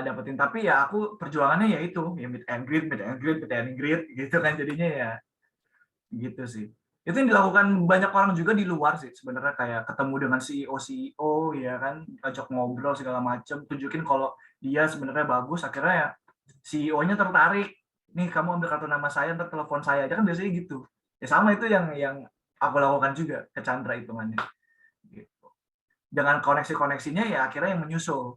dapetin. Tapi ya aku perjuangannya ya itu, ya meet and greet gitu kan jadinya ya gitu sih. Itu yang dilakukan banyak orang juga di luar sih sebenarnya, kayak ketemu dengan CEO ya kan, ajak ngobrol segala macam, tunjukin kalau dia sebenarnya bagus, akhirnya ya CEO-nya tertarik. Nih kamu ambil kartu nama saya, ntar telepon saya aja kan, biasanya gitu. Ya sama itu yang aku lakukan juga ke Chandra hitungannya. Gitu. Dengan koneksi-koneksinya ya akhirnya yang menyusul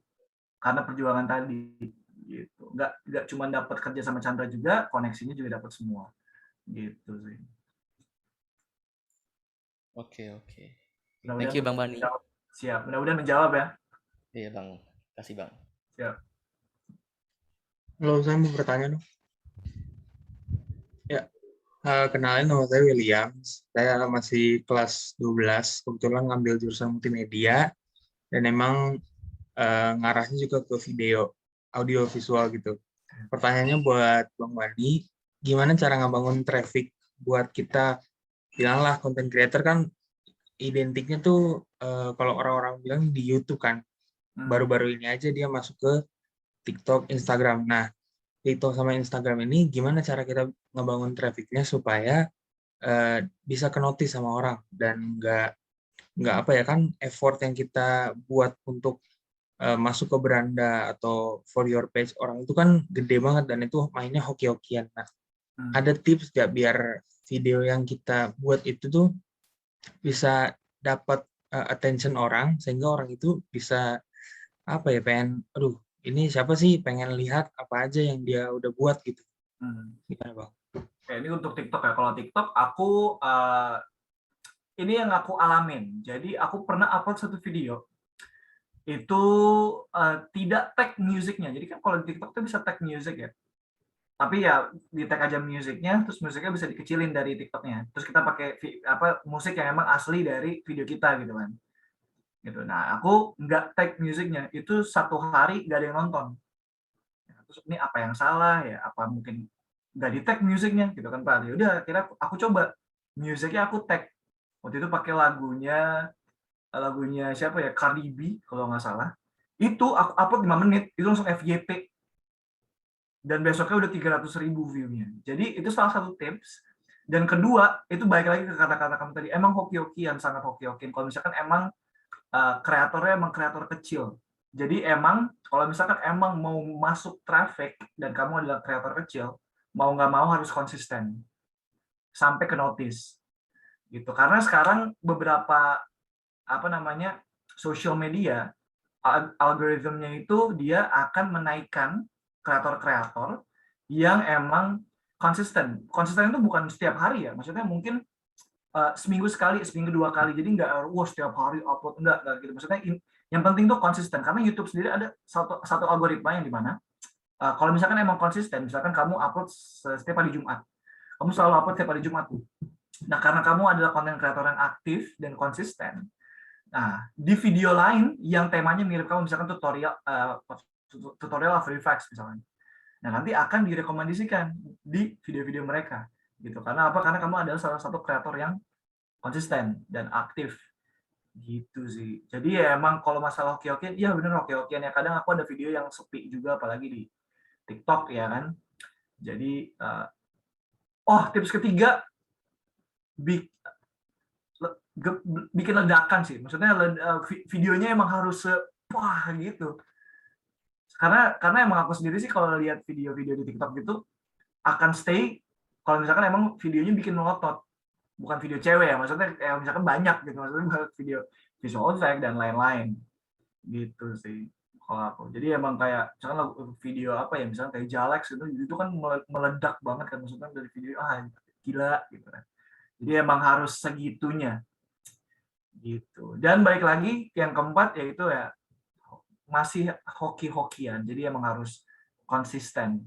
karena perjuangan tadi. Gitu. Nggak cuma dapat kerja sama Chandra juga, koneksinya juga dapat semua. Gitu sih. Oke. Thank Mudah-mudahan you Bang Bani. menjawab. Siap, mudah-mudahan menjawab ya. Iya Bang, kasih Bang. Siap. Halo, saya mau bertanya dong. Ya, kenalin nama saya William. Saya masih kelas 12, kebetulan ngambil jurusan multimedia, dan emang ngarahnya juga ke video, audio visual gitu. Pertanyaannya buat Bang Bani, gimana cara ngebangun traffic buat kita, bilanglah content creator kan identiknya tuh kalau orang-orang bilang di YouTube kan, baru-baru ini aja dia masuk ke TikTok, Instagram. Nah, TikTok sama Instagram ini gimana cara kita ngebangun trafficnya supaya bisa ke-notice sama orang dan nggak apa ya kan, effort yang kita buat untuk masuk ke beranda atau for your page orang itu kan gede banget dan itu mainnya hoki-hokian. Nah, ada tips nggak biar video yang kita buat itu tuh bisa dapat attention orang sehingga orang itu bisa apa ya, pengen, aduh ini siapa sih, pengen lihat apa aja yang dia udah buat gitu. Gimana Bang? Oke, ini untuk TikTok ya. Kalau TikTok aku ini yang aku alamin. Jadi aku pernah upload satu video itu tidak tag musiknya. Jadi kan kalau di TikTok tuh bisa tag music ya. Tapi ya di tag aja musiknya, terus musiknya bisa dikecilin dari TikToknya. Terus kita pakai musik yang emang asli dari video kita gitu kan. Gitu. Nah aku nggak tag musiknya. Itu satu hari nggak ada yang nonton. Terus ini apa yang salah ya? Apa mungkin nggak di tag musiknya gitu kan Pak? Ya udah, akhirnya aku coba musiknya aku tag. Waktu itu pakai lagunya siapa ya, Cardi B kalau nggak salah. Itu aku upload 5 menit, itu langsung FYP. Dan besoknya udah 300.000 view-nya. Jadi itu salah satu tips. Dan kedua, itu balik lagi ke kata-kata kamu tadi, emang hoki-hokian, sangat hoki-hokian. Kalau misalkan emang kreatornya emang kreator kecil. Jadi emang, kalau misalkan emang mau masuk traffic, dan kamu adalah kreator kecil, mau nggak mau harus konsisten. Sampai ke notice. Gitu. Karena sekarang beberapa social media, algoritmnya itu dia akan menaikkan kreator-kreator yang emang konsisten. Konsisten itu bukan setiap hari ya, maksudnya mungkin seminggu sekali, seminggu 2 kali. Jadi nggak wah setiap hari upload, enggak gitu. Maksudnya yang penting tuh konsisten. Karena YouTube sendiri ada satu algoritma yang dimana kalau misalkan emang konsisten, misalkan kamu upload setiap hari Jumat, kamu selalu upload setiap hari Jumat tuh. Nah, karena kamu adalah konten kreator yang aktif dan konsisten, nah di video lain yang temanya mirip kamu, misalkan tutorial After Effects misalnya, nah nanti akan direkomendasikan di video-video mereka gitu. Karena apa? Karena kamu adalah salah satu kreator yang konsisten dan aktif gitu sih. Jadi ya emang kalau masalah hoki-hokian, iya bener hoki-hokian ya. Kadang aku ada video yang sepi juga, apalagi di TikTok ya kan. Jadi tips ketiga, bikin ledakan sih. Maksudnya videonya emang harus wah gitu. Karena emang aku sendiri sih kalau lihat video-video di TikTok gitu akan stay kalau misalkan emang videonya bikin melotot. Bukan video cewek ya, maksudnya misalkan banyak gitu, maksudnya video visual effect dan lain-lain gitu sih kalau aku. Jadi emang kayak misalkan video apa ya, misalnya kayak Jalex itu kan meledak banget kan, maksudnya dari video gila gitu kan. Jadi emang harus segitunya gitu. Dan balik lagi yang keempat yaitu ya masih hoki-hokian, jadi emang harus konsisten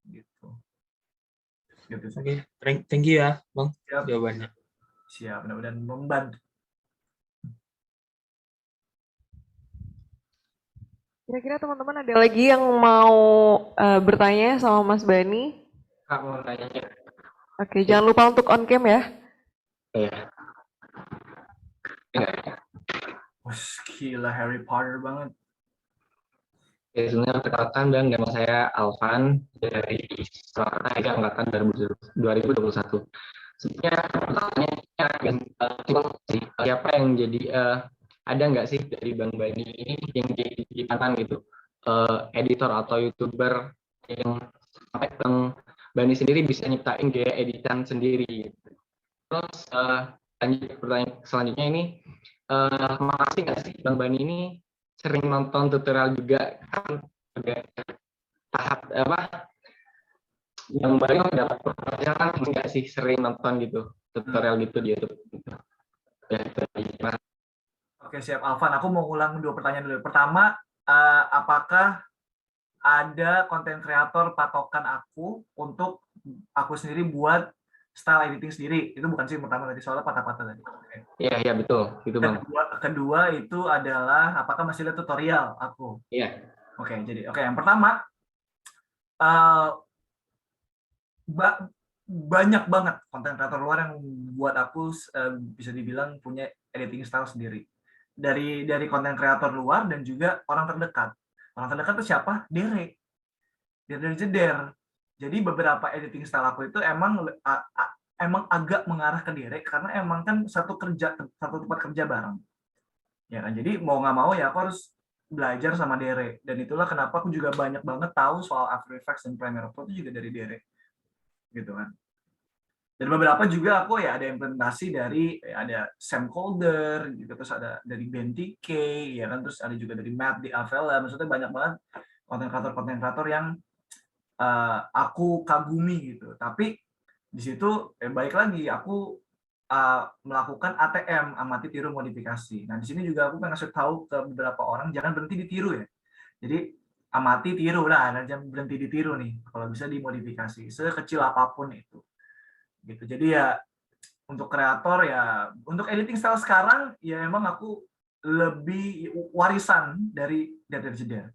gitu. Gitu sih. Oke, thank you ya, Bang, Siap, jawabannya. siap, mudah-mudahan membantu. Kira-kira teman-teman ada lagi yang mau bertanya sama Mas Bani? Kak mau tanya. Oke, jangan lupa untuk on cam ya. Iya. Wah, gila Harry Potter banget. Ya, sebenarnya perkenalkan Bang, nama saya Alvan dari Surakarta, itu angkatan 2021. Sebenarnya pertanyaannya siapa yang jadi ada nggak sih dari Bang Bani ini yang jadi panutan gitu, editor atau YouTuber yang sampai Bang Bani sendiri bisa nyiptain gaya editan sendiri. Terus lanjut pertanyaan selanjutnya ini, makasih nggak sih Bang Bani ini sering nonton tutorial juga kan, tahap apa yang baru dapat pekerjaan kan enggak sih sering nonton gitu tutorial gitu di YouTube gitu. Oke, siap Alvan, aku mau ulang 2 pertanyaan dulu. Pertama, apakah ada konten kreator patokan aku untuk aku sendiri buat style editing sendiri? Itu bukan sih pertama tadi, soalnya patah-patah tadi. Iya betul itu Bang. Kedua itu adalah apakah masih ada tutorial aku? Iya. Oke, yang pertama banyak banget konten kreator luar yang buat aku bisa dibilang punya editing style sendiri. Dari konten kreator luar dan juga orang terdekat. Orang terdekat itu siapa? Dere Jeder. Jadi beberapa editing style aku itu emang agak mengarah ke Dere karena emang kan satu tempat kerja bareng. Ya kan? Jadi mau nggak mau ya aku harus belajar sama Dere, dan itulah kenapa aku juga banyak banget tahu soal After Effects dan Premiere Pro itu juga dari Dere gitu kan. Dan beberapa juga aku ya ada implementasi dari ada Sam Calder gitu, terus ada dari Ben TK ya kan, terus ada juga dari Matt di Avella. Maksudnya banyak banget konten kreator yang aku kagumi gitu. Tapi di situ balik lagi aku melakukan ATM, amati tiru modifikasi. Nah di sini juga aku pengen ngasih tahu ke beberapa orang jangan berhenti ditiru ya. Jadi amati tiru lah, dan jangan berhenti ditiru nih. Kalau bisa dimodifikasi sekecil apapun itu. Gitu. Jadi ya untuk kreator ya, untuk editing style sekarang ya emang aku lebih warisan dari Jeder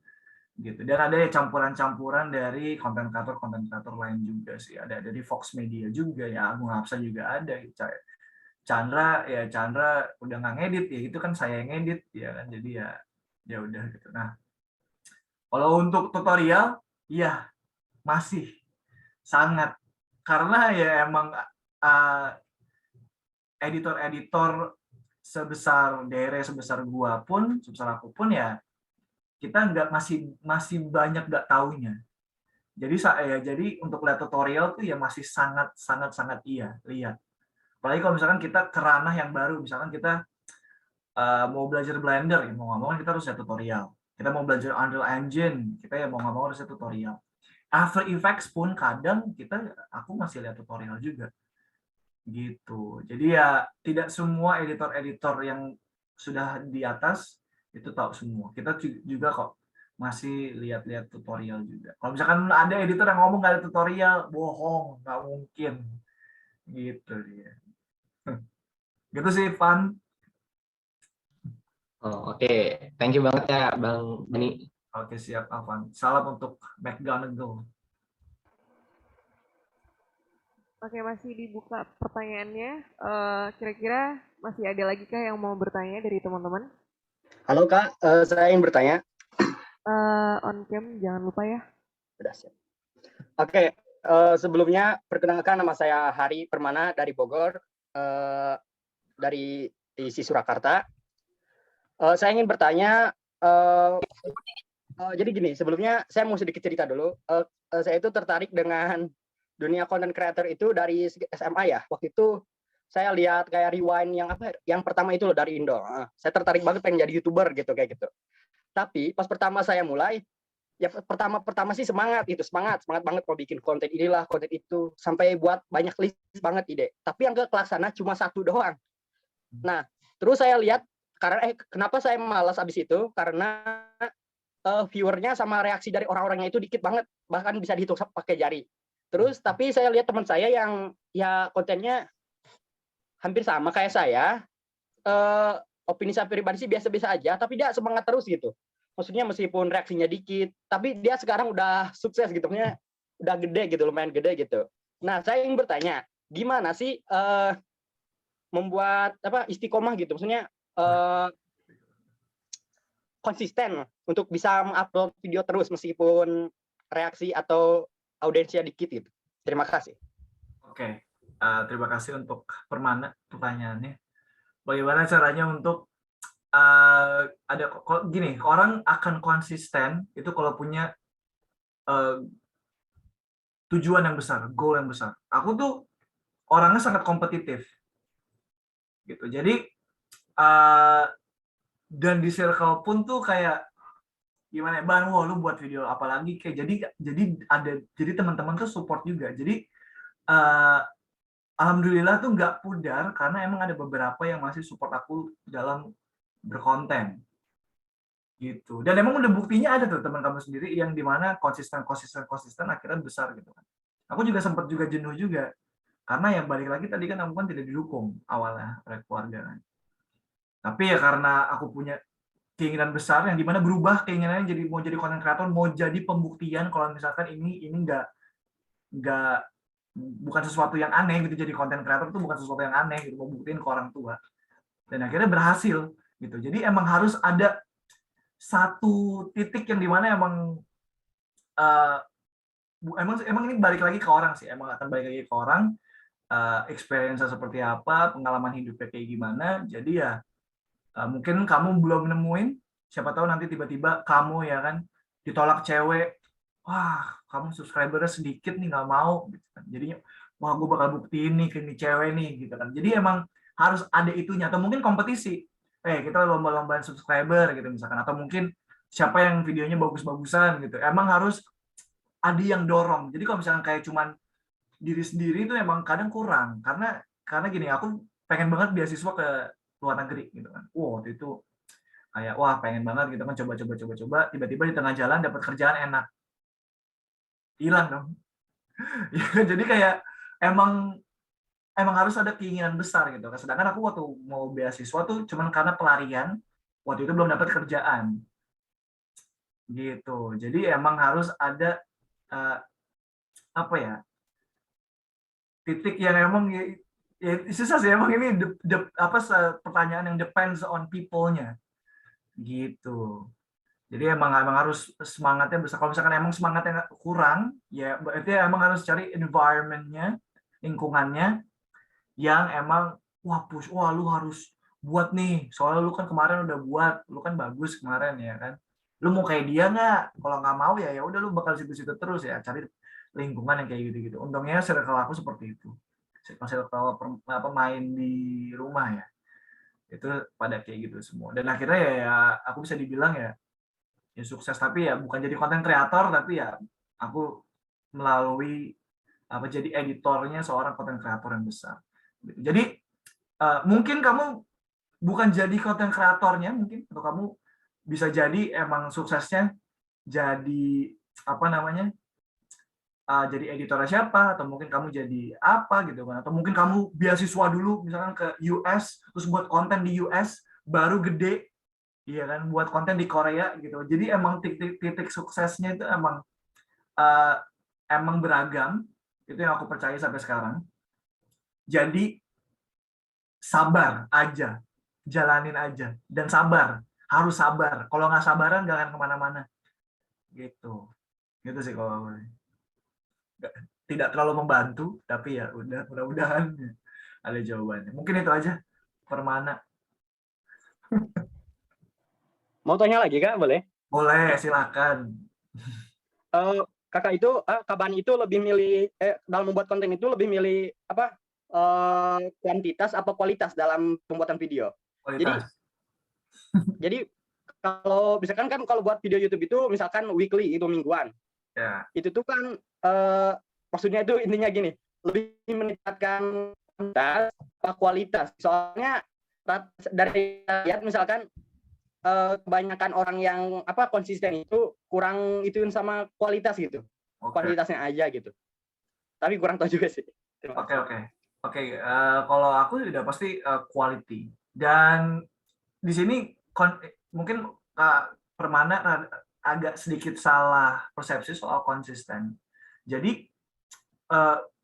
gitu. Dan ada ya campuran-campuran dari konten kreator lain juga sih. Ada dari Fox Media juga ya, Agung Hapsa juga ada. Chandra udah nggak ngedit ya, itu kan saya yang ngedit ya kan. Jadi ya udah gitu. Nah, kalau untuk tutorial ya masih sangat, karena ya emang editor-editor sebesar Dere, sebesar gua pun, sebesar aku pun ya kita masih banyak nggak taunya. Jadi untuk lihat tutorial tuh ya masih sangat iya lihat. Apalagi kalau misalkan kita ke ranah yang baru, misalkan kita mau belajar Blender, ya mau nggak mau kita harus lihat tutorial. Kita mau belajar Unreal Engine, kita ya mau nggak mau harus lihat tutorial. After Effects pun kadang aku masih lihat tutorial juga gitu. Jadi ya tidak semua editor-editor yang sudah di atas itu tahu semua. Kita juga kok masih lihat-lihat tutorial juga. Kalau misalkan ada editor yang ngomong nggak ada tutorial, bohong, nggak mungkin. Gitu dia. Gitu sih, Van. Oh, oke. Thank you banget ya, Bang Bani. Oke, siap, Alvan. Salam untuk McGonagall. Oke, masih dibuka pertanyaannya. Kira-kira masih ada lagi kah yang mau bertanya dari teman-teman? Halo Kak, saya ingin bertanya. On cam, jangan lupa ya. Sudah siap. Oke, sebelumnya perkenalkan nama saya Hari Permana dari Bogor, dari isi Surakarta. Saya ingin bertanya, jadi gini, sebelumnya saya mau sedikit cerita dulu. Saya itu tertarik dengan dunia content creator itu dari SMA ya. Waktu itu saya lihat kayak Rewind yang pertama itu loh dari Indo. Saya tertarik banget pengen jadi YouTuber gitu kayak gitu. Tapi pas pertama saya mulai, ya pertama sih semangat banget mau bikin konten inilah, konten itu, sampai buat banyak list banget ide. Tapi yang kelaksana cuma satu doang. Nah, terus saya lihat kenapa saya malas abis itu, karena viewernya sama reaksi dari orang-orangnya itu dikit banget, bahkan bisa dihitung pakai jari. Terus tapi saya lihat teman saya yang ya kontennya hampir sama kayak saya, opini saya pribadi sih biasa-biasa aja, tapi dia semangat terus gitu. Maksudnya meskipun reaksinya dikit, tapi dia sekarang udah sukses gitu, maksudnya udah gede gitu, lumayan gede gitu. Nah, saya ingin bertanya, gimana sih membuat istiqomah gitu, maksudnya konsisten untuk bisa mengupload video terus meskipun reaksi atau audiensnya dikit gitu. Terima kasih. Oke, terima kasih untuk Permana pertanyaannya. Bagaimana caranya untuk ada gini, orang akan konsisten itu kalau punya tujuan yang besar, goal yang besar. Aku tuh orangnya sangat kompetitif, gitu. Jadi dan di circle pun tuh kayak gimana ya, Bang, wah lu buat video apalagi kayak jadi teman-teman tuh support juga. Jadi alhamdulillah tuh nggak pudar karena emang ada beberapa yang masih support aku dalam berkonten gitu. Dan emang udah buktinya ada tuh teman kamu sendiri yang dimana konsisten akhirnya besar gitu kan. Aku juga sempat juga jenuh juga karena yang balik lagi tadi kan aku kan tidak didukung awalnya oleh keluarga kan. Tapi ya karena aku punya keinginan besar yang dimana berubah keinginannya jadi mau jadi content creator, mau jadi pembuktian kalau misalkan ini nggak bukan sesuatu yang aneh gitu, jadi content creator itu bukan sesuatu yang aneh gitu, mau buktiin ke orang tua. Dan akhirnya berhasil gitu. Jadi emang harus ada satu titik yang dimana emang ini balik lagi ke orang sih, emang akan balik lagi ke orang, experience seperti apa, pengalaman hidupnya kayak gimana. Jadi ya mungkin kamu belum nemuin, siapa tahu nanti tiba-tiba kamu ya kan ditolak cewek, wah kamu subscribernya sedikit nih nggak mau gitu kan. Jadinya wah gue bakal buktiin nih ke ini cewek nih gitu kan. Jadi emang harus ada itunya, atau mungkin kompetisi, kita lomba-lombaan subscriber gitu misalkan, atau mungkin siapa yang videonya bagus-bagusan gitu. Emang harus ada yang dorong. Jadi kalau misalkan kayak cuman diri sendiri itu emang kadang kurang, karena gini, aku pengen banget beasiswa ke luar negeri gitu kan. Waktu itu kayak wah pengen banget gitu kan, coba tiba-tiba di tengah jalan dapat kerjaan enak, hilang dong. Jadi kayak emang harus ada keinginan besar gitu. Sedangkan aku waktu mau beasiswa tuh cuman karena pelarian, waktu itu belum dapat kerjaan gitu. Jadi emang harus ada titik yang emang ya susah sih, emang ini pertanyaan yang depends on people-nya gitu. Jadi emang harus semangatnya besar. Kalau misalkan emang semangatnya kurang, ya berarti emang harus cari environment-nya, lingkungannya yang emang wah lu harus buat nih, soalnya lu kan kemarin udah buat, lu kan bagus kemarin ya kan. Lu mau kayak dia nggak? Kalau nggak mau ya udah lu bakal situ-situ terus ya, cari lingkungan yang kayak gitu-gitu. Untungnya circle aku seperti itu. Circle pemain di rumah ya, itu pada kayak gitu semua. Dan akhirnya ya aku bisa dibilang ya sukses, tapi ya bukan jadi content creator, tapi ya aku melalui jadi editornya seorang content creator yang besar. Jadi mungkin kamu bukan jadi konten kreatornya mungkin, atau kamu bisa jadi emang suksesnya jadi apa namanya, jadi editornya siapa, atau mungkin kamu jadi apa gitu kan, atau mungkin kamu beasiswa dulu misalkan ke US terus buat konten di US baru gede, iya kan, buat konten di Korea gitu. Jadi emang titik suksesnya itu uh, emang beragam, itu yang aku percaya sampai sekarang. Jadi sabar aja, jalanin aja, dan sabar, harus sabar. Kalau nggak sabaran nggak akan kemana-mana gitu. Gitu sih kalau aku. Tidak terlalu membantu, tapi ya udah, mudah-mudahan ada jawabannya. Mungkin itu aja, Permana. Mau tanya lagi Kak, boleh? Boleh, silakan. Kakak itu, Kak Bani itu lebih milih, dalam membuat konten itu lebih milih apa? Kuantitas apa kualitas dalam pembuatan video? Kualitas. Jadi kalau misalkan kan kalau buat video YouTube itu misalkan weekly itu mingguan. Ya. Itu tuh kan maksudnya itu intinya gini, lebih meningkatkan kuantitas apa kualitas. Soalnya dari lihat misalkan kebanyakan orang yang konsisten itu kurang ituin sama kualitas gitu. Kuantitasnya aja gitu. Tapi kurang tahu juga sih. Oke. Kalau aku sudah pasti quality. Dan di sini mungkin Permana agak sedikit salah persepsi soal konsisten. Jadi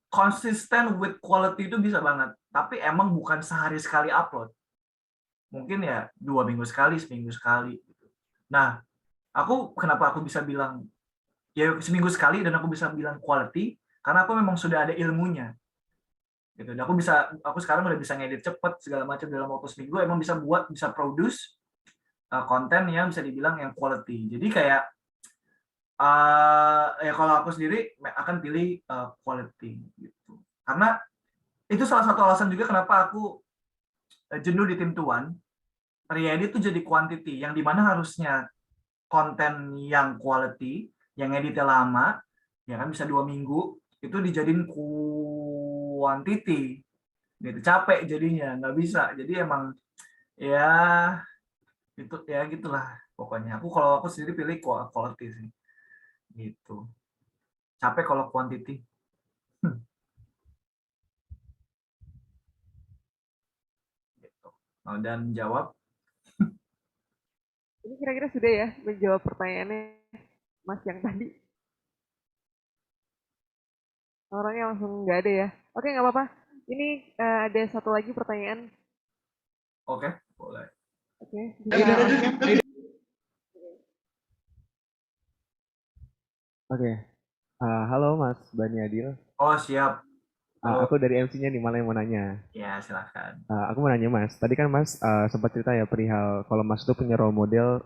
konsisten with quality itu bisa banget, tapi emang bukan sehari sekali upload. Mungkin ya 2 minggu sekali, seminggu sekali. Nah, kenapa aku bisa bilang ya seminggu sekali dan aku bisa bilang quality, karena aku memang sudah ada ilmunya. Gitu. Dan aku sekarang udah bisa ngedit cepet segala macam dalam waktu seminggu, emang bisa produce konten yang bisa dibilang yang quality. Jadi kayak ya kalau aku sendiri akan pilih quality gitu. Karena itu salah satu alasan juga kenapa aku jenuh di tim Tuan. Re-edit itu jadi quantity, yang dimana harusnya konten yang quality, yang editnya lama, ya kan bisa 2 minggu, itu dijadiin quantity. Gitu, capek jadinya, nggak bisa. Jadi emang ya itu ya gitulah pokoknya. Kalau aku sendiri pilih quality sih. Gitu. Capek kalau quantity. Gitu. Dan jawab. Ini kira-kira sudah ya menjawab pertanyaannya Mas yang tadi. Orangnya langsung nggak ada ya. Oke, nggak apa-apa. Ini ada satu lagi pertanyaan. Oke, boleh. Oke, bisa Oke. Halo Mas Bani Adil. Oh, siap. Aku dari MC-nya nih, malah yang mau nanya. Ya, silakan. Aku mau nanya Mas, tadi kan Mas sempat cerita ya perihal kalau Mas itu punya role model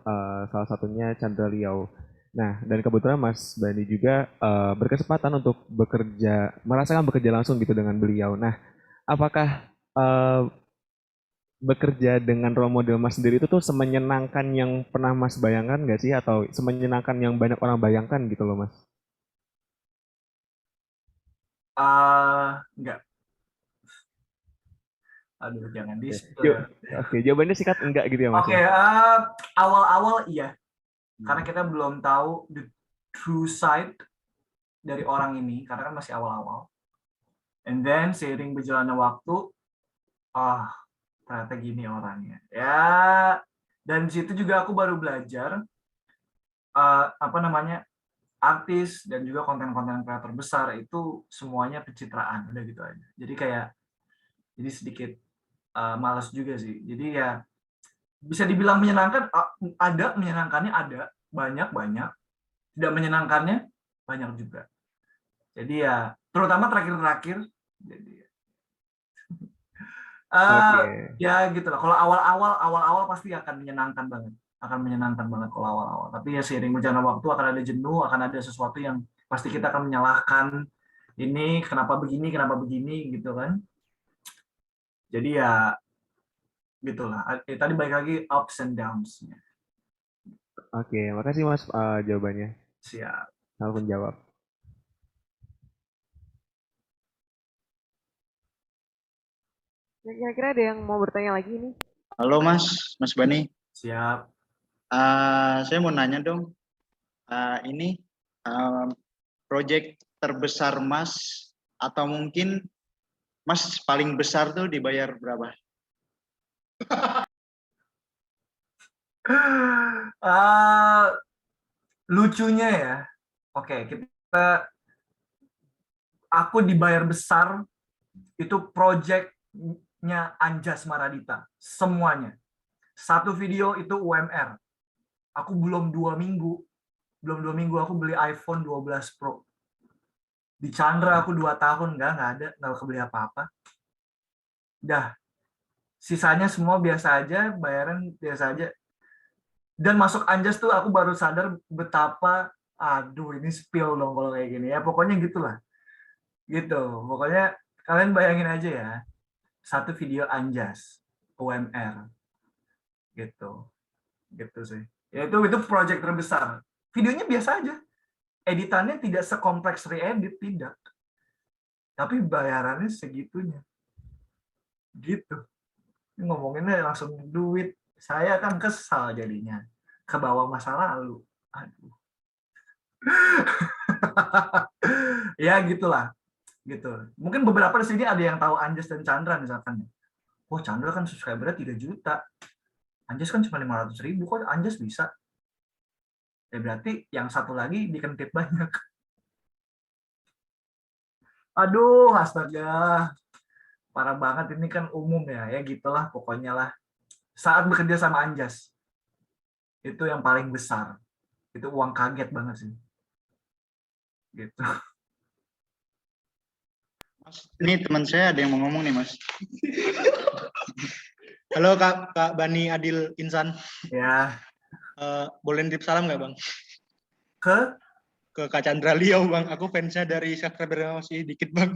salah satunya Chandra Liau. Nah, dan kebetulan Mas Bani juga berkesempatan untuk merasakan bekerja langsung gitu dengan beliau. Nah, apakah bekerja dengan role model Mas sendiri itu tuh semenyenangkan yang pernah Mas bayangkan nggak sih? Atau semenyenangkan yang banyak orang bayangkan gitu loh Mas? Enggak. Aduh, jangan di-spill. Oke, jawabannya singkat enggak gitu ya Mas? Oke, awal-awal iya. Karena kita belum tahu the true side dari orang ini, karena kan masih awal-awal. And then, seiring berjalannya waktu, ternyata gini orangnya. Ya, dan di situ juga aku baru belajar, artis dan juga konten-konten kreator besar itu semuanya pencitraan, udah gitu aja. Jadi sedikit malas juga sih. Jadi ya bisa dibilang menyenangkan, menyenangkannya ada, banyak, tidak menyenangkannya banyak juga. Jadi ya terutama terakhir-terakhir. Jadi ya gitulah. Kalau awal-awal pasti akan menyenangkan banget. Kalau awal-awal. Tapi ya seiring berjalannya waktu akan ada jenuh, akan ada sesuatu yang pasti kita akan menyalahkan ini kenapa begini gitu kan. Jadi ya gitulah. Tadi balik lagi ups and downs-nya. Oke, makasih Mas jawabannya. Siap. Aku jawab. Kira-kira ada yang mau bertanya lagi nih? Halo Mas Bani. Siap. Saya mau nanya dong, ini proyek terbesar Mas atau mungkin Mas paling besar tuh dibayar berapa? Ah, lucunya ya, oke, aku dibayar besar itu projectnya Anjas Maradita, semuanya. Satu video itu UMR. Aku belum 2 minggu aku beli iPhone 12 Pro. Di Chandra aku 2 tahun nggak kebeli apa-apa. Dah, sisanya semua biasa aja, bayaran biasa aja. Dan masuk Anjas tuh aku baru sadar betapa, aduh ini spill dong kalau kayak gini ya. Pokoknya gitulah. Gitu. Pokoknya kalian bayangin aja ya. Satu video Anjas, UMR. Gitu. Gitu sih. Ya itu project terbesar. Videonya biasa aja. Editannya tidak sekompleks re-edit, tidak. Tapi bayarannya segitunya. Gitu. Ngomonginnya langsung duit. Saya kan kesal jadinya. Ke bawah masa lalu. Aduh. Ya gitulah. Gitu. Mungkin beberapa di sini ada yang tahu Anjas dan Chandra misalkan. Wah, Chandra kan subscribernya 3 juta. Anjas kan cuma 500.000, kok Anjas bisa? Ya berarti yang satu lagi dikentip banyak. Aduh, astaga. Parah banget, ini kan umum ya. Ya gitulah pokoknya lah. Saat bekerja sama Anjas, itu yang paling besar. Itu uang kaget banget sih. Gitu. Mas, ini teman saya ada yang mau ngomong nih Mas. Halo Kak Bani Adil Insan. Ya. Boleh nitip salam nggak Bang? Ke Kak Chandra Liau Bang. Aku fansnya dari subscriber masih dikit Bang.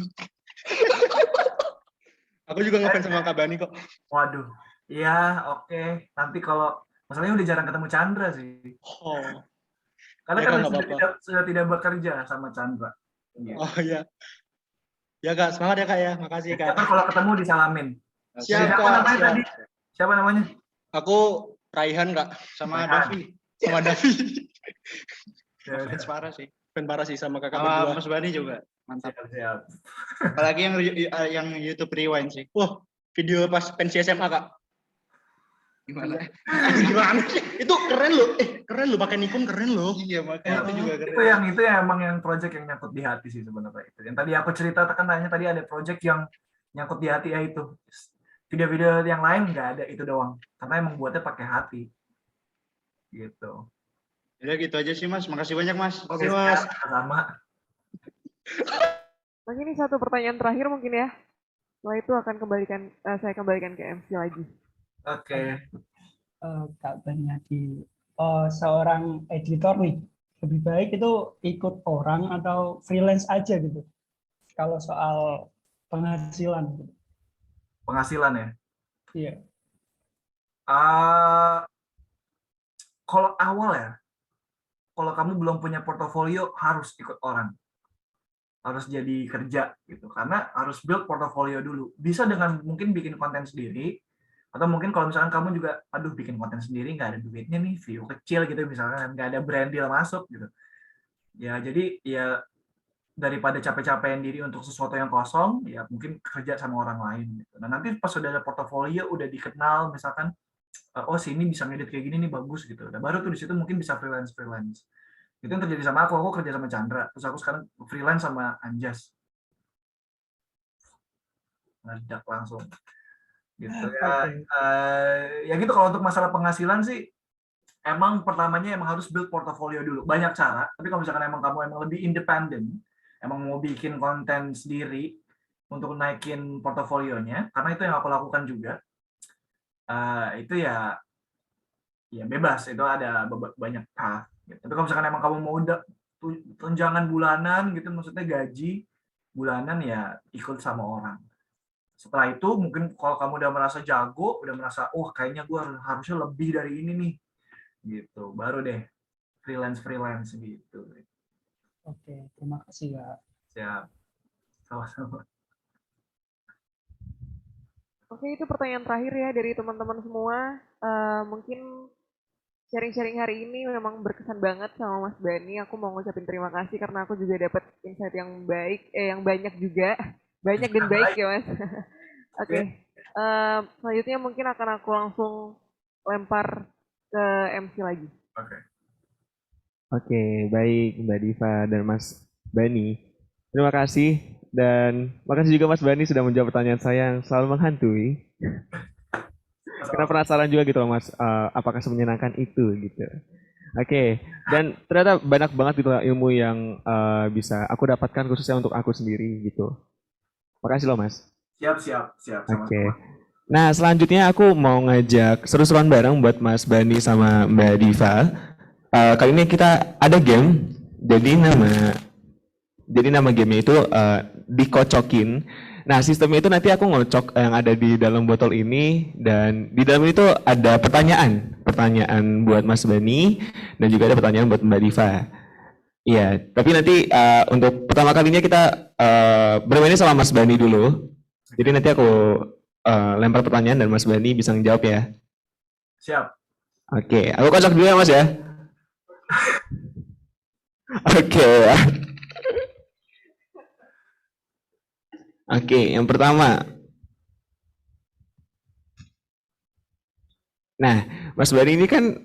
Aku juga ngefans sama Kak Bani kok. Waduh. Iya, oke. Nanti kalau masalahnya udah jarang ketemu Chandra sih. Oh. Karena Ya, kan Kak, nggak sudah tidak bekerja sama Chandra. Oh iya. Ya Kak, semangat ya Kak ya. Makasih Kak. Kan kalau ketemu disalamin. Siap Siapa Kak. namanya Siap. tadi? Siapa namanya? Aku Raihan Kak, sama Raihan. Davi. Sama Davi. Ya, Fans parah sih. Fans parah sih sama kakak Sama berdua. Mas Bani juga. Mantap. siap. Apalagi yang YouTube Rewind sih. Wah, video pas pensi SMA Kak. Gimana? Gimana? Itu keren loh. Keren loh pakai Nikon keren loh. Iya, makanya itu juga keren. Itu yang emang yang project yang nyangkut di hati sih sebenarnya itu. Yang tadi aku cerita kan tadi ada project yang nyangkut di hati ya itu. Video-video yang lain nggak ada, itu doang. Karena emang buatnya pakai hati. Gitu. Ya gitu aja sih Mas. Makasih banyak Mas. Oke, Mas. sama. Lagi nih satu pertanyaan terakhir mungkin ya. Setelah itu akan saya kembalikan ke MC lagi. Oke. Kak Banyadi, seorang editor nih, lebih baik itu ikut orang atau freelance aja gitu? Kalau soal penghasilan. Gitu. Penghasilan ya? Iya. Kalau awal ya, kalau kamu belum punya portofolio harus ikut orang. Harus jadi kerja gitu. Karena harus build portofolio dulu. Bisa dengan mungkin bikin konten sendiri, atau mungkin kalau misalkan kamu juga, aduh bikin konten sendiri nggak ada duitnya nih, view kecil gitu misalkan, nggak ada brand deal masuk gitu. Ya jadi ya daripada capek-capekin diri untuk sesuatu yang kosong, ya mungkin kerja sama orang lain. Gitu. Nah nanti pas udah ada portofolio, udah dikenal misalkan, oh sini bisa ngedit kayak gini nih bagus gitu. Nah, baru tuh di situ mungkin bisa freelance. Itu yang terjadi sama aku kerja sama Chandra, terus aku sekarang freelance sama Anjas. Meledak langsung. Gitu ya. Ya gitu kalau untuk masalah penghasilan sih emang pertamanya emang harus build portofolio dulu. Banyak cara, tapi kalau misalkan emang kamu emang lebih independen, emang mau bikin konten sendiri untuk naikin portofolionya, karena itu yang aku lakukan juga. Itu ya bebas, itu ada banyak path. Gitu. Tapi kalau misalkan emang kamu mau tunjangan bulanan gitu, maksudnya gaji bulanan ya ikut sama orang. Setelah itu mungkin kalau kamu udah merasa jago, udah merasa kayaknya gue harusnya lebih dari ini nih, gitu. Baru deh freelance gitu. Oke, terima kasih ya. Siap. Sama-sama. Oke, itu pertanyaan terakhir ya dari teman-teman semua. Mungkin sharing-sharing hari ini memang berkesan banget sama Mas Bani. Aku mau ngucapin terima kasih karena aku juga dapat insight yang baik, yang banyak juga. Banyak dan baik ya Mas. Oke, selanjutnya mungkin akan aku langsung lempar ke MC lagi. Oke, baik Mbak Diva dan Mas Bani. Terima kasih dan makasih juga Mas Bani sudah menjawab pertanyaan saya yang selalu menghantui. Karena penasaran juga gitu loh Mas, apakah semenyenangkan itu gitu. Oke, dan ternyata banyak banget gitu loh ilmu yang bisa aku dapatkan khususnya untuk aku sendiri gitu. Makasih loh Mas. Siap. Oke. Nah, selanjutnya aku mau ngajak seru-seruan bareng buat Mas Bani sama Mbak Diva. Kali ini kita ada game. Jadi nama gamenya itu dikocokin. Nah, sistemnya itu nanti aku ngocok yang ada di dalam botol ini dan di dalam itu ada pertanyaan buat Mas Bani dan juga ada pertanyaan buat Mbak Diva. Iya, tapi nanti untuk pertama kalinya kita bermainnya sama Mas Bani dulu. Jadi nanti aku lempar pertanyaan dan Mas Bani bisa menjawab ya. Siap. Oke, aku kocok dulu ya Mas ya. Oke. Oke, yang pertama. Nah, Mas Bani ini kan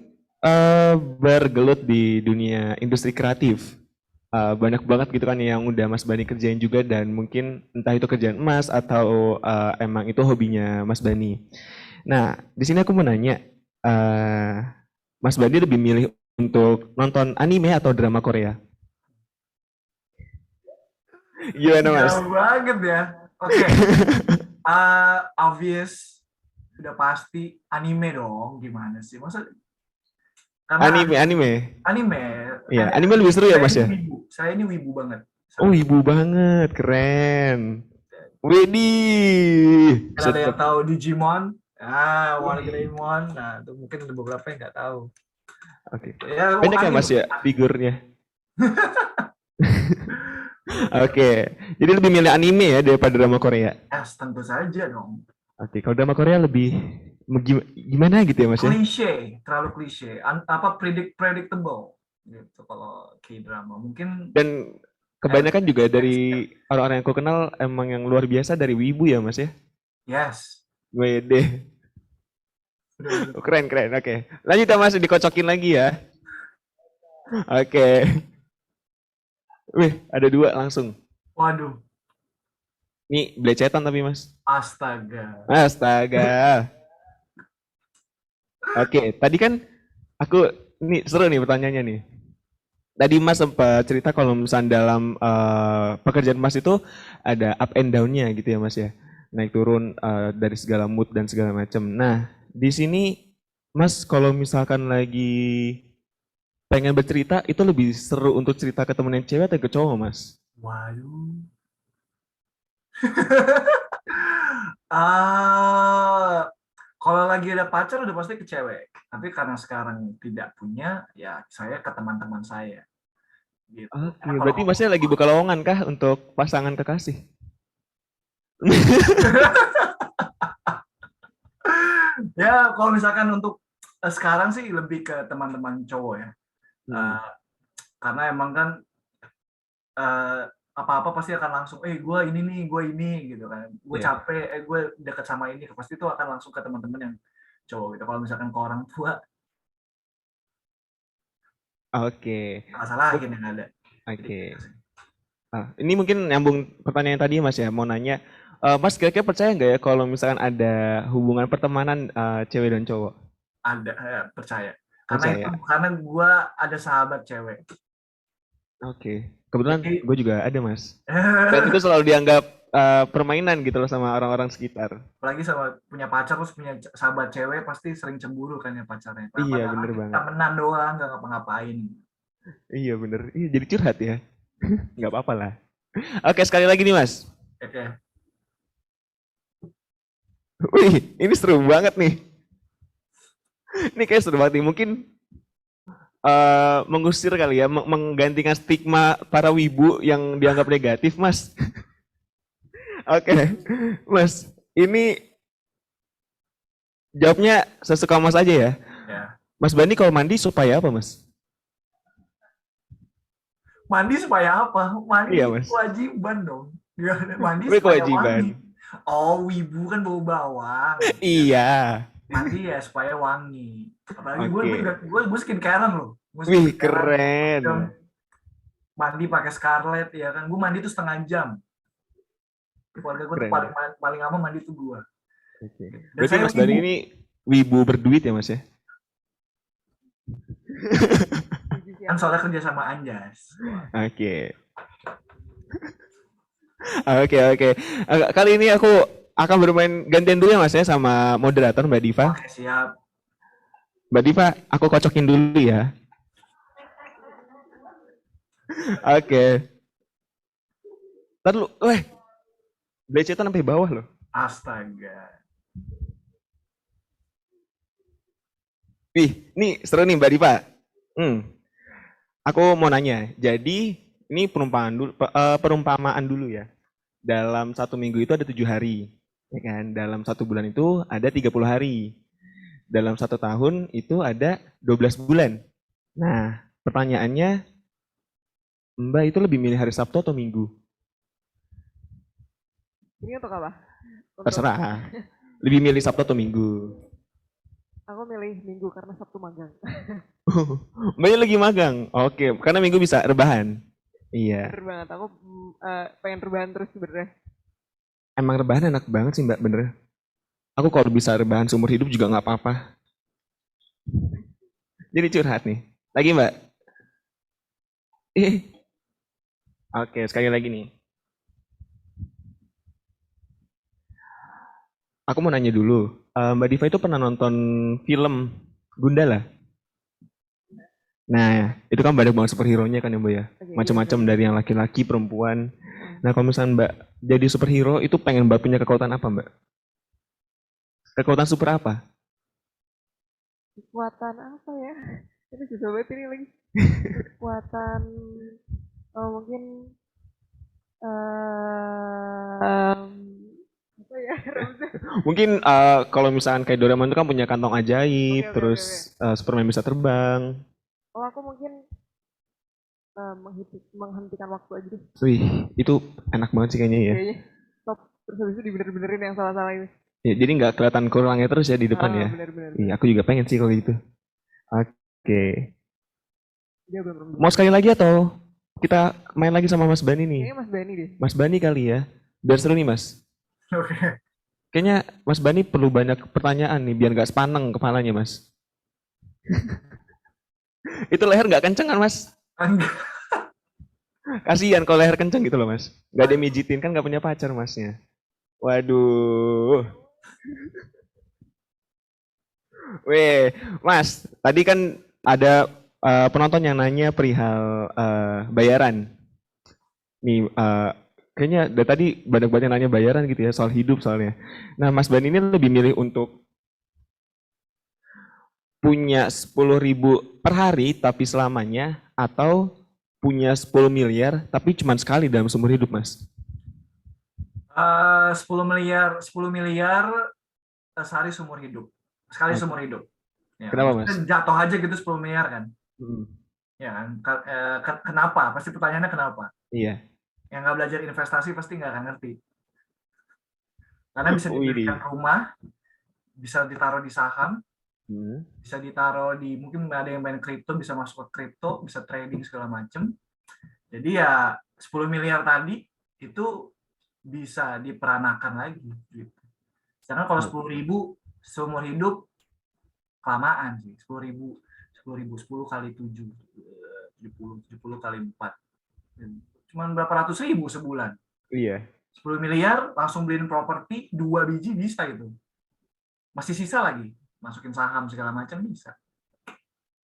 bergelut di dunia industri kreatif. Banyak banget gitu kan yang udah Mas Bani kerjain juga dan mungkin entah itu kerjaan Mas atau emang itu hobinya Mas Bani. Nah, di sini aku mau nanya, Mas Bani lebih milih untuk nonton anime atau drama Korea? Gimana Mas? Jauh banget ya. Oke. Obvious, udah pasti anime dong. Gimana sih? Masa Anime. Iya, anime lebih seru ya Mas ya? Saya ini wibu banget. Oh, wibu banget, keren. Widih. Ada yang tahu Digimon? Warna Doraemon. Nah, itu mungkin ada beberapa yang nggak tahu. Oke. Ya, Banyak ya Mas ya figurnya. Oke, jadi lebih milih anime ya daripada drama Korea. Yes, tentu saja dong. Oke, kalau drama Korea lebih gimana gitu ya Mas ya? Klise, terlalu klise. Predictable gitu kalau K-drama. Mungkin dan kebanyakan juga dari orang-orang yang aku kenal emang yang luar biasa dari wibu ya Mas ya? Yes. Wede. Keren. Oke. Lanjut ya Mas, dikocokin lagi ya. Oke. Wih, ada 2 langsung. Waduh. Nih, belecetan tapi Mas. Astaga. Oke, tadi kan aku nih seru nih pertanyaannya nih. Tadi Mas sempat cerita kalau misalnya dalam pekerjaan Mas itu ada up and down-nya gitu ya Mas ya. Naik turun dari segala mood dan segala macam. Nah, di sini Mas kalau misalkan lagi pengen bercerita itu lebih seru untuk cerita ke temen yang cewek atau ke cowok Mas? Waduh. Kalau lagi ada pacar udah pasti ke cewek. Tapi karena sekarang tidak punya, ya saya ke teman-teman saya. Gitu. Oke, berarti Masnya lagi buka lowongan kah untuk pasangan kekasih? Ya, kalau misalkan untuk sekarang sih lebih ke teman-teman cowok ya. Karena emang kan apa-apa pasti akan langsung, gue ini nih, gue ini gitu kan. Gue capek, gue deket sama ini. Pasti itu akan langsung ke teman-teman yang cowok gitu. Kalau misalkan ke orang tua, Oke. masalah yang ada. Oke. Ini mungkin nyambung pertanyaan tadi Mas ya, mau nanya, Mas kira-kira percaya nggak ya kalau misalkan ada hubungan pertemanan cewek dan cowok? Ada, percaya. Percaya. Karena gue ada sahabat cewek. Oke. Kebetulan gue juga ada Mas. Dan itu selalu dianggap permainan gitu loh sama orang-orang sekitar. Apalagi sama punya pacar terus punya sahabat cewek pasti sering cemburu kan ya pacarnya. Iya bener banget. Temenan doang nggak ngapa-ngapain. Iya bener. Iya jadi curhat ya. Nggak apa-apa lah. Oke, sekali lagi nih Mas. Oke. Wih, ini seru banget nih. Ini kayak seru banget nih. Mungkin mengusir kali ya, menggantikan stigma para wibu yang dianggap negatif, Mas. Oke, Mas. Ini Jawabnya sesuka Mas aja ya. Ya. Mas Bani kalau mandi supaya apa, Mas? Mandi supaya apa? Mandi Iya, Mas. kewajiban dong. Ya, mandi Wih, supaya kewajiban. wangi. Oh, wibu kan bau bawang. Iya. Mandi ya supaya wangi. Apalagi Oke. gue skincarean loh. Gua Wih, skincare-an. keren. Mandi pakai Scarlett ya kan. Gue mandi tuh setengah jam. Keluarga gue tuh Keren. paling lama mandi tuh gue. Oke. Dan Berarti saya Mas Bani wibu. ini wibu berduit ya, Mas ya? Kan soalnya kerja sama Anjas. Oke. Oke. Kali ini aku akan bermain gantian dulu ya, Mas ya, sama moderator Mbak Diva. Oke, siap. Mbak Diva, aku kocokin dulu ya. Oke. Ntar dulu, Blecetan sampai bawah loh. Astaga. Wih, nih seru nih Mbak Diva. Aku mau nanya, jadi ini perumpamaan dulu ya. Dalam 1 minggu itu ada 7 hari, ya kan? Dalam 1 bulan itu ada 30 hari. Dalam 1 tahun itu ada 12 bulan. Nah, pertanyaannya, Mbak itu lebih milih hari Sabtu atau Minggu? Ini untuk apa? Untuk- Terserah. Lebih milih Sabtu atau Minggu? Aku milih Minggu karena Sabtu magang. Mbaknya lagi magang. Oke, karena Minggu bisa rebahan. Iya. Bener banget, aku pengen rebahan terus sebenarnya. Emang rebahan enak banget sih Mbak, bener. Aku kalau bisa rebahan seumur hidup juga nggak apa-apa. Jadi curhat nih. Lagi Mbak? Oke, sekali lagi nih. Aku mau nanya dulu. Mbak Diva itu pernah nonton film Gundala? Nah, itu kan banyak banget superhero-nya kan ya Mbak ya? Oke, Macam-macam iya, dari yang laki-laki, perempuan. Nah, kalau misalnya Mbak jadi superhero, itu pengen Mbak punya kekuatan apa Mbak? Kekuatan super apa? Kekuatan apa ya? Ini susah banget ini lagi. Kekuatan mungkin apa ya? Ramza? Mungkin kalau misalkan kayak Doraemon itu kan punya kantong ajaib, Oke. terus Superman bisa terbang. Oh, aku mungkin menghentikan waktu aja deh. Wih, itu enak banget sih kayaknya ya. Kayaknya stop. Terus habis itu dibener-benerin yang salah-salah ini. Ya, jadi nggak kelihatan kurangnya terus ya di depan ya. Bener-bener. Iya, aku juga pengen sih kalau gitu. Oke. Dia belum. Mau sekali lagi atau kita main lagi sama Mas Bani nih? Kayaknya Mas Bani deh. Mas Bani kali ya. Biar seru nih Mas. Oke. Kayaknya Mas Bani perlu banyak pertanyaan nih biar nggak sepaneng kepalanya Mas. Itu leher nggak kenceng kan Mas? Enggak. Kasihan kalau leher kenceng gitu loh Mas. Nggak ada yang mijitin kan nggak punya pacar Masnya. Waduh. Weh, Mas, tadi kan ada penonton yang nanya perihal bayaran. Nih, kayaknya dari tadi banyak-banyak nanya bayaran gitu ya, soal hidup soalnya. Nah, Mas Bani ini lebih milih untuk punya 10.000 per hari tapi selamanya, atau punya 10 miliar tapi cuma sekali dalam seumur hidup, Mas? 10 miliar sehari seumur hidup. Sekali seumur hidup. Ya, Kenapa, Mas? Jatuh aja gitu 10 miliar kan. Hmm, Ya kan. Kenapa? Pasti pertanyaannya kenapa? iya. Yang nggak belajar investasi pasti nggak akan ngerti. Karena bisa Widih. dibelikan rumah, bisa ditaruh di saham, Hmm. bisa ditaruh di, mungkin ada yang main kripto, bisa masuk ke kripto, bisa trading segala macam. Jadi ya 10 miliar tadi itu bisa diperanakan lagi gitu. Sedangkan kalau 10.000 seumur hidup kelamaan sih. 10.000 10 kali 7 70 kali 4. Cuman berapa ratus ribu sebulan. Iya. 10 miliar langsung beliin properti 2 biji bisa itu. Masih sisa lagi. Masukin saham segala macam bisa.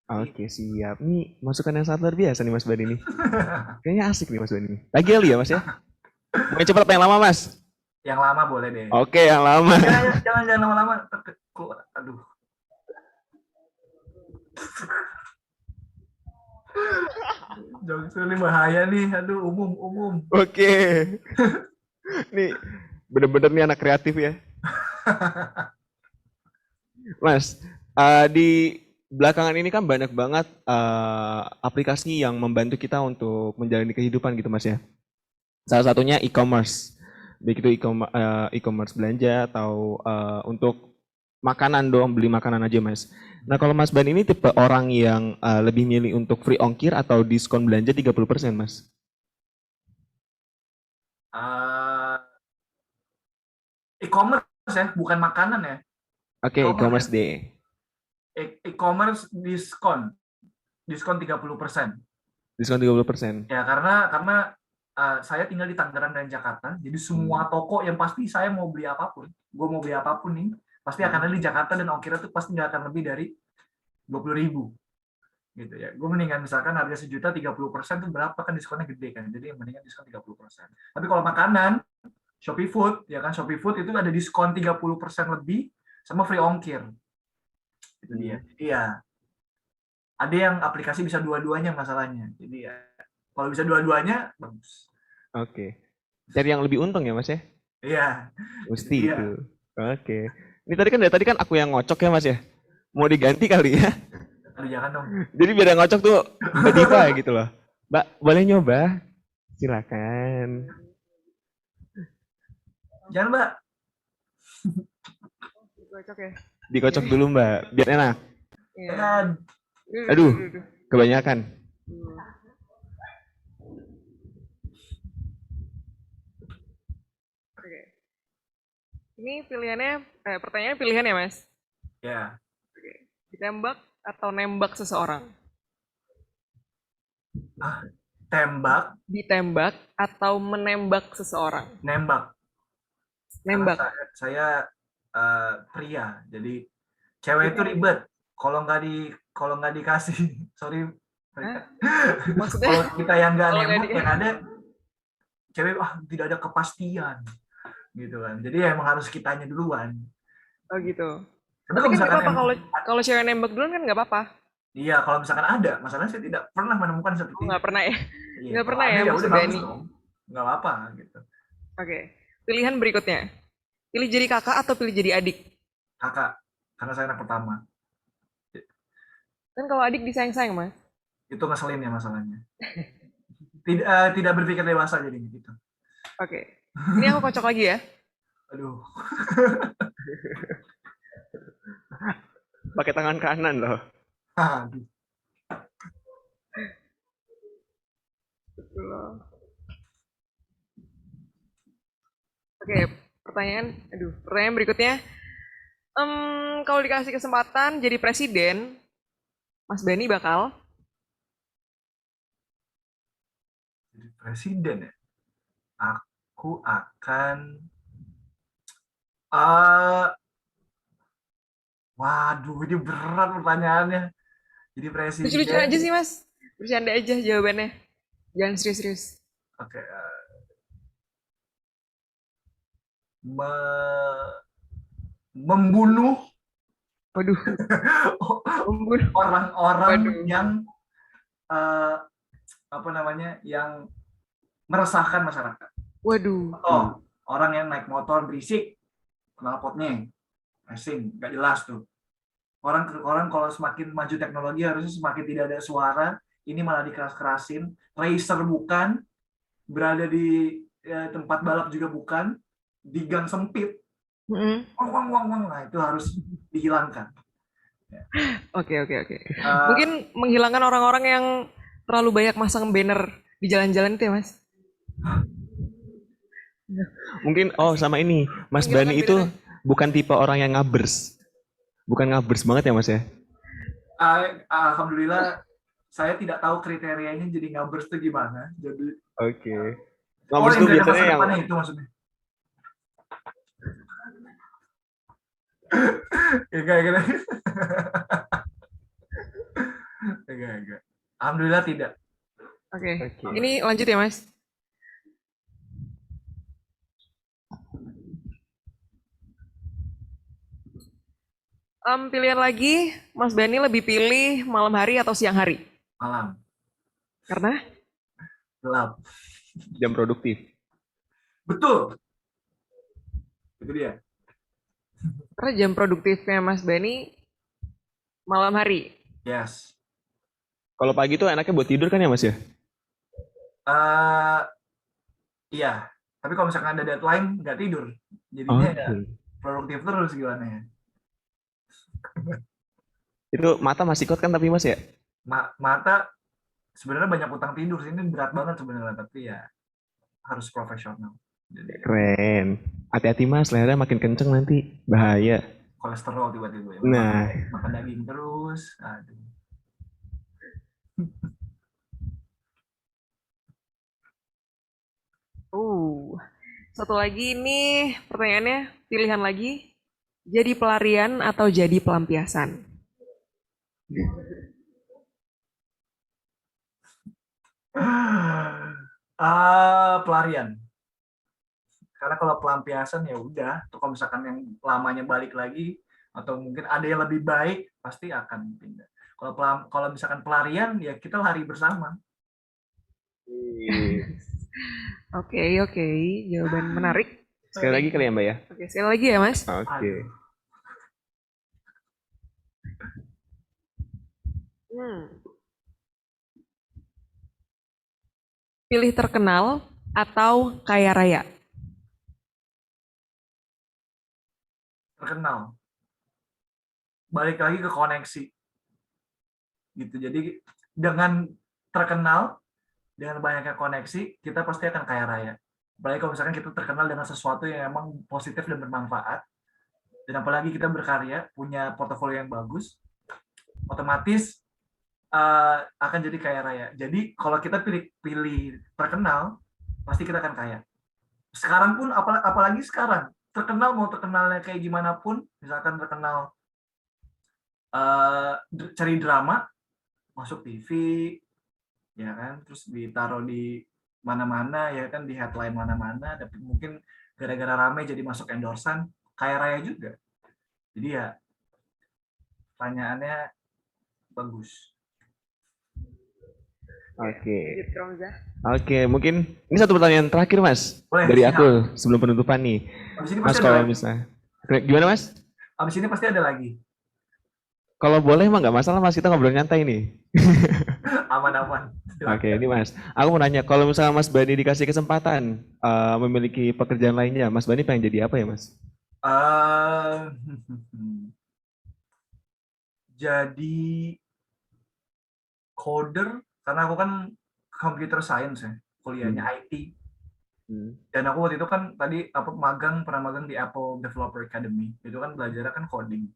Oke, siap. Nih, masukan yang sangat luar biasa nih Mas Bani nih. Kayaknya asik nih Mas Bani nih. Lagi kali ya Mas ya? Mau yang cepat apa yang lama Mas? Yang lama boleh deh. Oke, yang lama. Jangan lama-lama. Aduh. Jokes ini bahaya nih. Aduh, umum. Oke. Nih, bener-bener nih anak kreatif ya. Mas, di belakangan ini kan banyak banget aplikasi yang membantu kita untuk menjalani kehidupan gitu Mas ya. Salah satunya e-commerce. Baik itu e-commerce belanja atau untuk makanan dong, beli makanan aja Mas. Nah kalau Mas Ban ini tipe orang yang lebih milih untuk free ongkir atau diskon belanja 30% Mas? Eh, e-commerce ya, bukan makanan ya. Oke, e-commerce ya. deh. E-commerce diskon 30%. Diskon 30%. Ya karena saya tinggal di Tangerang dan Jakarta, jadi semua toko yang pasti saya mau beli apapun, gue mau beli apapun nih, pasti akan ada di Jakarta dan ongkirnya tuh pasti nggak akan lebih dari 20.000 gitu ya. Gue mendingan misalkan harga 1.000.000 30% tuh berapa kan diskonnya gede kan, jadi mendingan diskon 30%. Tapi kalau makanan Shopee Food ya kan, Shopee Food itu ada diskon 30% lebih sama free ongkir. Itu dia. Iya. Ada yang aplikasi bisa dua-duanya masalahnya. Jadi ya kalau bisa dua-duanya bagus. Oke. Cari yang lebih untung ya Mas ya? Iya. Mesti Iya. itu. Oke. Ini dari tadi kan aku yang ngocok ya Mas ya. Mau diganti kali ya? Aduh jangan dong. Jadi biar yang ngocok tuh Mbak Diva gitu loh. Mbak, boleh nyoba? Silakan. Jangan Mbak. Cocok ya. Dikocok dulu Mbak, biar enak. Iya. Jangan. Aduh, kebanyakan. Oke. Ini pilihannya, pertanyaannya pilihan ya Mas? Ya. Oke. Ditembak atau nembak seseorang? Tembak. Ditembak atau menembak seseorang? Nembak. Nembak. Karena saya pria, jadi cewek itu ribet. Kalau nggak dikasih, sorry. Maksudnya? Kalau kita yang nggak Kalau nggak nembak, yang ada cewek tidak ada kepastian, gitu kan. Jadi emang harus kitanya duluan. Oh gitu. Tapi Tapi kan nggak misalkan apa-apa kalau cewek nembak duluan kan nggak apa-apa. iya, kalau misalkan ada, masalahnya saya tidak pernah menemukan seperti itu. Nggak pernah ya? Iya, Nggak kalau pernah ada, ya, udah Mas bagus Bani? dong. Nggak apa-apa gitu. Oke. Pilihan berikutnya. Pilih jadi kakak atau pilih jadi adik? Kakak, karena saya anak pertama. Kan kalau adik disayang-sayang, Mas. Itu ngeselin ya masalahnya. Tidak berpikir dewasa jadinya gitu. Oke. Ini aku kocok lagi ya. Aduh. Pakai tangan kanan loh. Aduh. Betul loh. Oke, pertanyaan berikutnya. Kalau dikasih kesempatan jadi presiden, Mas Bani bakal? Jadi presiden ya? Aku akan waduh, ini berat pertanyaannya. Jadi presiden. Lucu-lucu aja sih, Mas. Bercanda aja jawabannya. Jangan serius-serius. Oke. Membunuh. Waduh. Membunuh orang-orang yang yang meresahkan masyarakat. Waduh. Orang yang naik motor berisik, knalpotnya racing, nggak jelas tuh. Orang kalau semakin maju teknologi harusnya semakin tidak ada suara, ini malah dikeras-kerasin. Racer bukan, berada di tempat balap juga bukan, di gang sempit. Nah itu harus dihilangkan. Oke. Mungkin menghilangkan orang-orang yang terlalu banyak masang banner di jalan-jalan itu ya, Mas? Mungkin sama ini, Mas Bani itu bukan tipe orang yang ngabers. Bukan ngabers banget ya Mas ya? Alhamdulillah saya tidak tahu kriterianya jadi ngabers itu gimana. Jadi Oke. Ngabers itu biasanya yang itu maksudnya. Enggak. Alhamdulillah tidak. Oke. Ini lanjut ya, Mas. Pilihan lagi, Mas Bani lebih pilih malam hari atau siang hari? Malam. Karena? Gelap. Jam produktif. Betul. Itu dia. Karena jam produktifnya Mas Bani malam hari. Yes. Kalau pagi tuh enaknya buat tidur kan ya Mas ya? Iya, tapi kalau misalkan ada deadline nggak tidur, jadinya ya produktif terus gimana ya. Itu mata masih kuat kan tapi Mas ya? Mata sebenarnya banyak utang tidur sih, ini berat banget sebenarnya, tapi ya harus profesional. Jadi Keren. Hati-hati Mas, lehernya makin kenceng nanti. Bahaya. kolesterol tiba-tiba ya. Nah. Makan daging terus. Aduh. Satu lagi ini pertanyaannya, pilihan lagi. Jadi pelarian atau jadi pelampiasan? Pelarian. Karena kalau pelampiasan ya udah, tuh kalau misalkan yang lamanya balik lagi atau mungkin ada yang lebih baik pasti akan pindah. Kalau misalkan pelarian ya kita lari bersama. Oke, jawaban menarik. Sekali lagi kali ya Mbak ya? Oke, sekali lagi ya Mas. Oke. Pilih terkenal atau kaya raya? Terkenal. Balik lagi ke koneksi. Gitu. Jadi dengan terkenal, dengan banyaknya koneksi, kita pasti akan kaya raya. Apalagi kalau misalkan kita terkenal dengan sesuatu yang emang positif dan bermanfaat, dan apalagi kita berkarya, punya portofolio yang bagus, otomatis akan jadi kaya raya. Jadi kalau kita pilih terkenal, pasti kita akan kaya. Sekarang pun, apalagi sekarang, terkenal mau terkenalnya kayak gimana pun, misalkan terkenal cari drama, masuk TV, ya kan, terus ditaruh di mana-mana, ya kan, di headline mana-mana, tapi mungkin gara-gara rame jadi masuk endorsan, kaya raya juga. Jadi ya, pertanyaannya bagus. Oke, mungkin ini satu pertanyaan terakhir Mas. Boleh, dari siap. aku sebelum penutupan nih. Mas kalau misalnya, gimana Mas? Abis ini pasti ada lagi. Kalau boleh emang nggak masalah Mas, kita ngobrol nyantai nih. Aman-aman. Oke, ini Mas. Aku mau nanya, kalau misalnya Mas Bani dikasih kesempatan memiliki pekerjaan lainnya, Mas Bani pengen jadi apa ya Mas? Jadi coder, karena aku kan computer science ya, kuliahnya IT. Dan aku waktu itu kan tadi pernah magang di Apple Developer Academy. Itu kan belajarnya kan coding.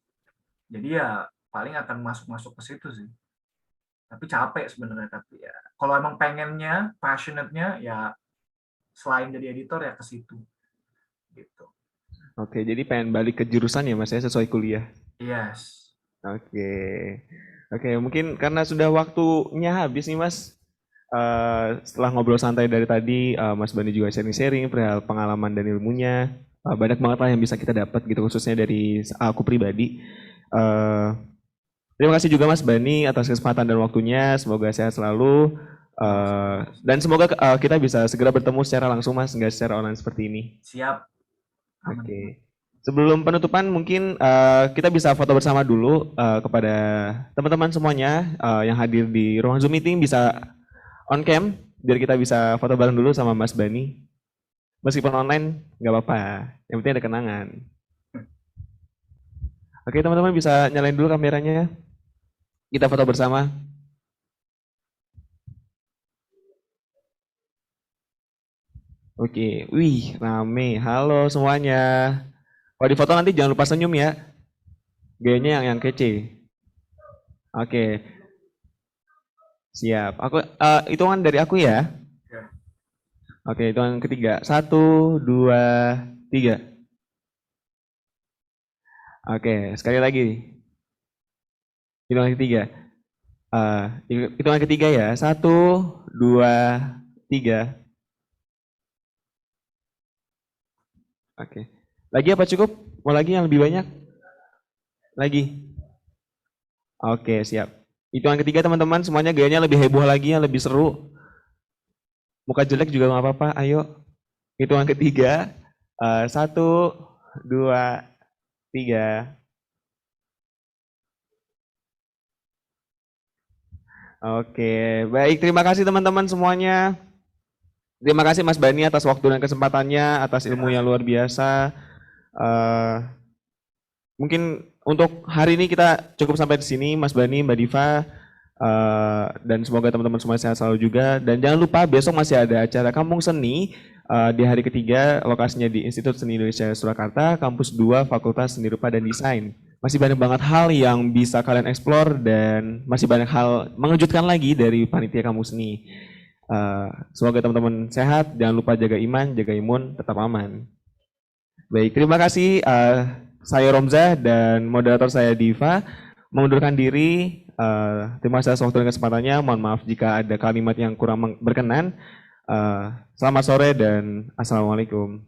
Jadi ya paling akan masuk ke situ sih. Tapi capek sebenarnya, tapi ya kalau emang pengennya, passionate-nya ya selain jadi editor ya ke situ. Gitu. Oke, jadi pengen balik ke jurusan ya Mas ya sesuai kuliah. Yes. Oke, mungkin karena sudah waktunya habis nih Mas. Setelah ngobrol santai dari tadi, Mas Bani juga sharing-sharing perihal pengalaman dan ilmunya. Banyak banget lah yang bisa kita dapat gitu, khususnya dari aku pribadi. Terima kasih juga Mas Bani atas kesempatan dan waktunya. Semoga sehat selalu. Dan semoga kita bisa segera bertemu secara langsung Mas, nggak secara online seperti ini. Siap. Oke. Sebelum penutupan mungkin kita bisa foto bersama dulu kepada teman-teman semuanya yang hadir di ruang Zoom meeting, bisa on cam biar kita bisa foto bareng dulu sama Mas Bani. Meskipun online nggak apa-apa, yang penting ada kenangan. Oke teman-teman bisa nyalain dulu kameranya. Kita foto bersama. Oke, wih rame. Halo semuanya. Kalau di foto nanti jangan lupa senyum ya. Gayanya yang kece. Oke. Siap. Aku hitungan dari aku ya. Oke, hitungan ketiga. 1, 2, 3. Oke, sekali lagi. Hitungan ketiga. Hitungan ketiga ya. 1, 2, 3. Oke. Lagi apa cukup? Mau lagi yang lebih banyak? Lagi? Oke, siap. Hitungan ketiga teman-teman, semuanya gayanya lebih heboh lagi, yang lebih seru. Muka jelek juga nggak apa-apa, ayo. Hitungan ketiga. 1, 2, 3. Oke, baik. Terima kasih teman-teman semuanya. Terima kasih Mas Bani atas waktu dan kesempatannya, atas ilmu yang luar biasa. Mungkin untuk hari ini kita cukup sampai di sini, Mas Bani, Mbak Diva, dan semoga teman-teman semua sehat selalu juga. Dan jangan lupa besok masih ada acara Kampung Seni di hari ketiga, lokasinya di Institut Seni Indonesia Surakarta, Kampus 2, Fakultas Seni Rupa dan Desain. Masih banyak banget hal yang bisa kalian explore dan masih banyak hal mengejutkan lagi dari panitia Kampung Seni. Semoga teman-teman sehat, jangan lupa jaga iman, jaga imun, tetap aman. Baik, terima kasih. Saya Romzah dan moderator saya Diva mengundurkan diri. Terima kasih atas waktu dan kesempatannya. Mohon maaf jika ada kalimat yang kurang berkenan. Selamat sore dan assalamualaikum.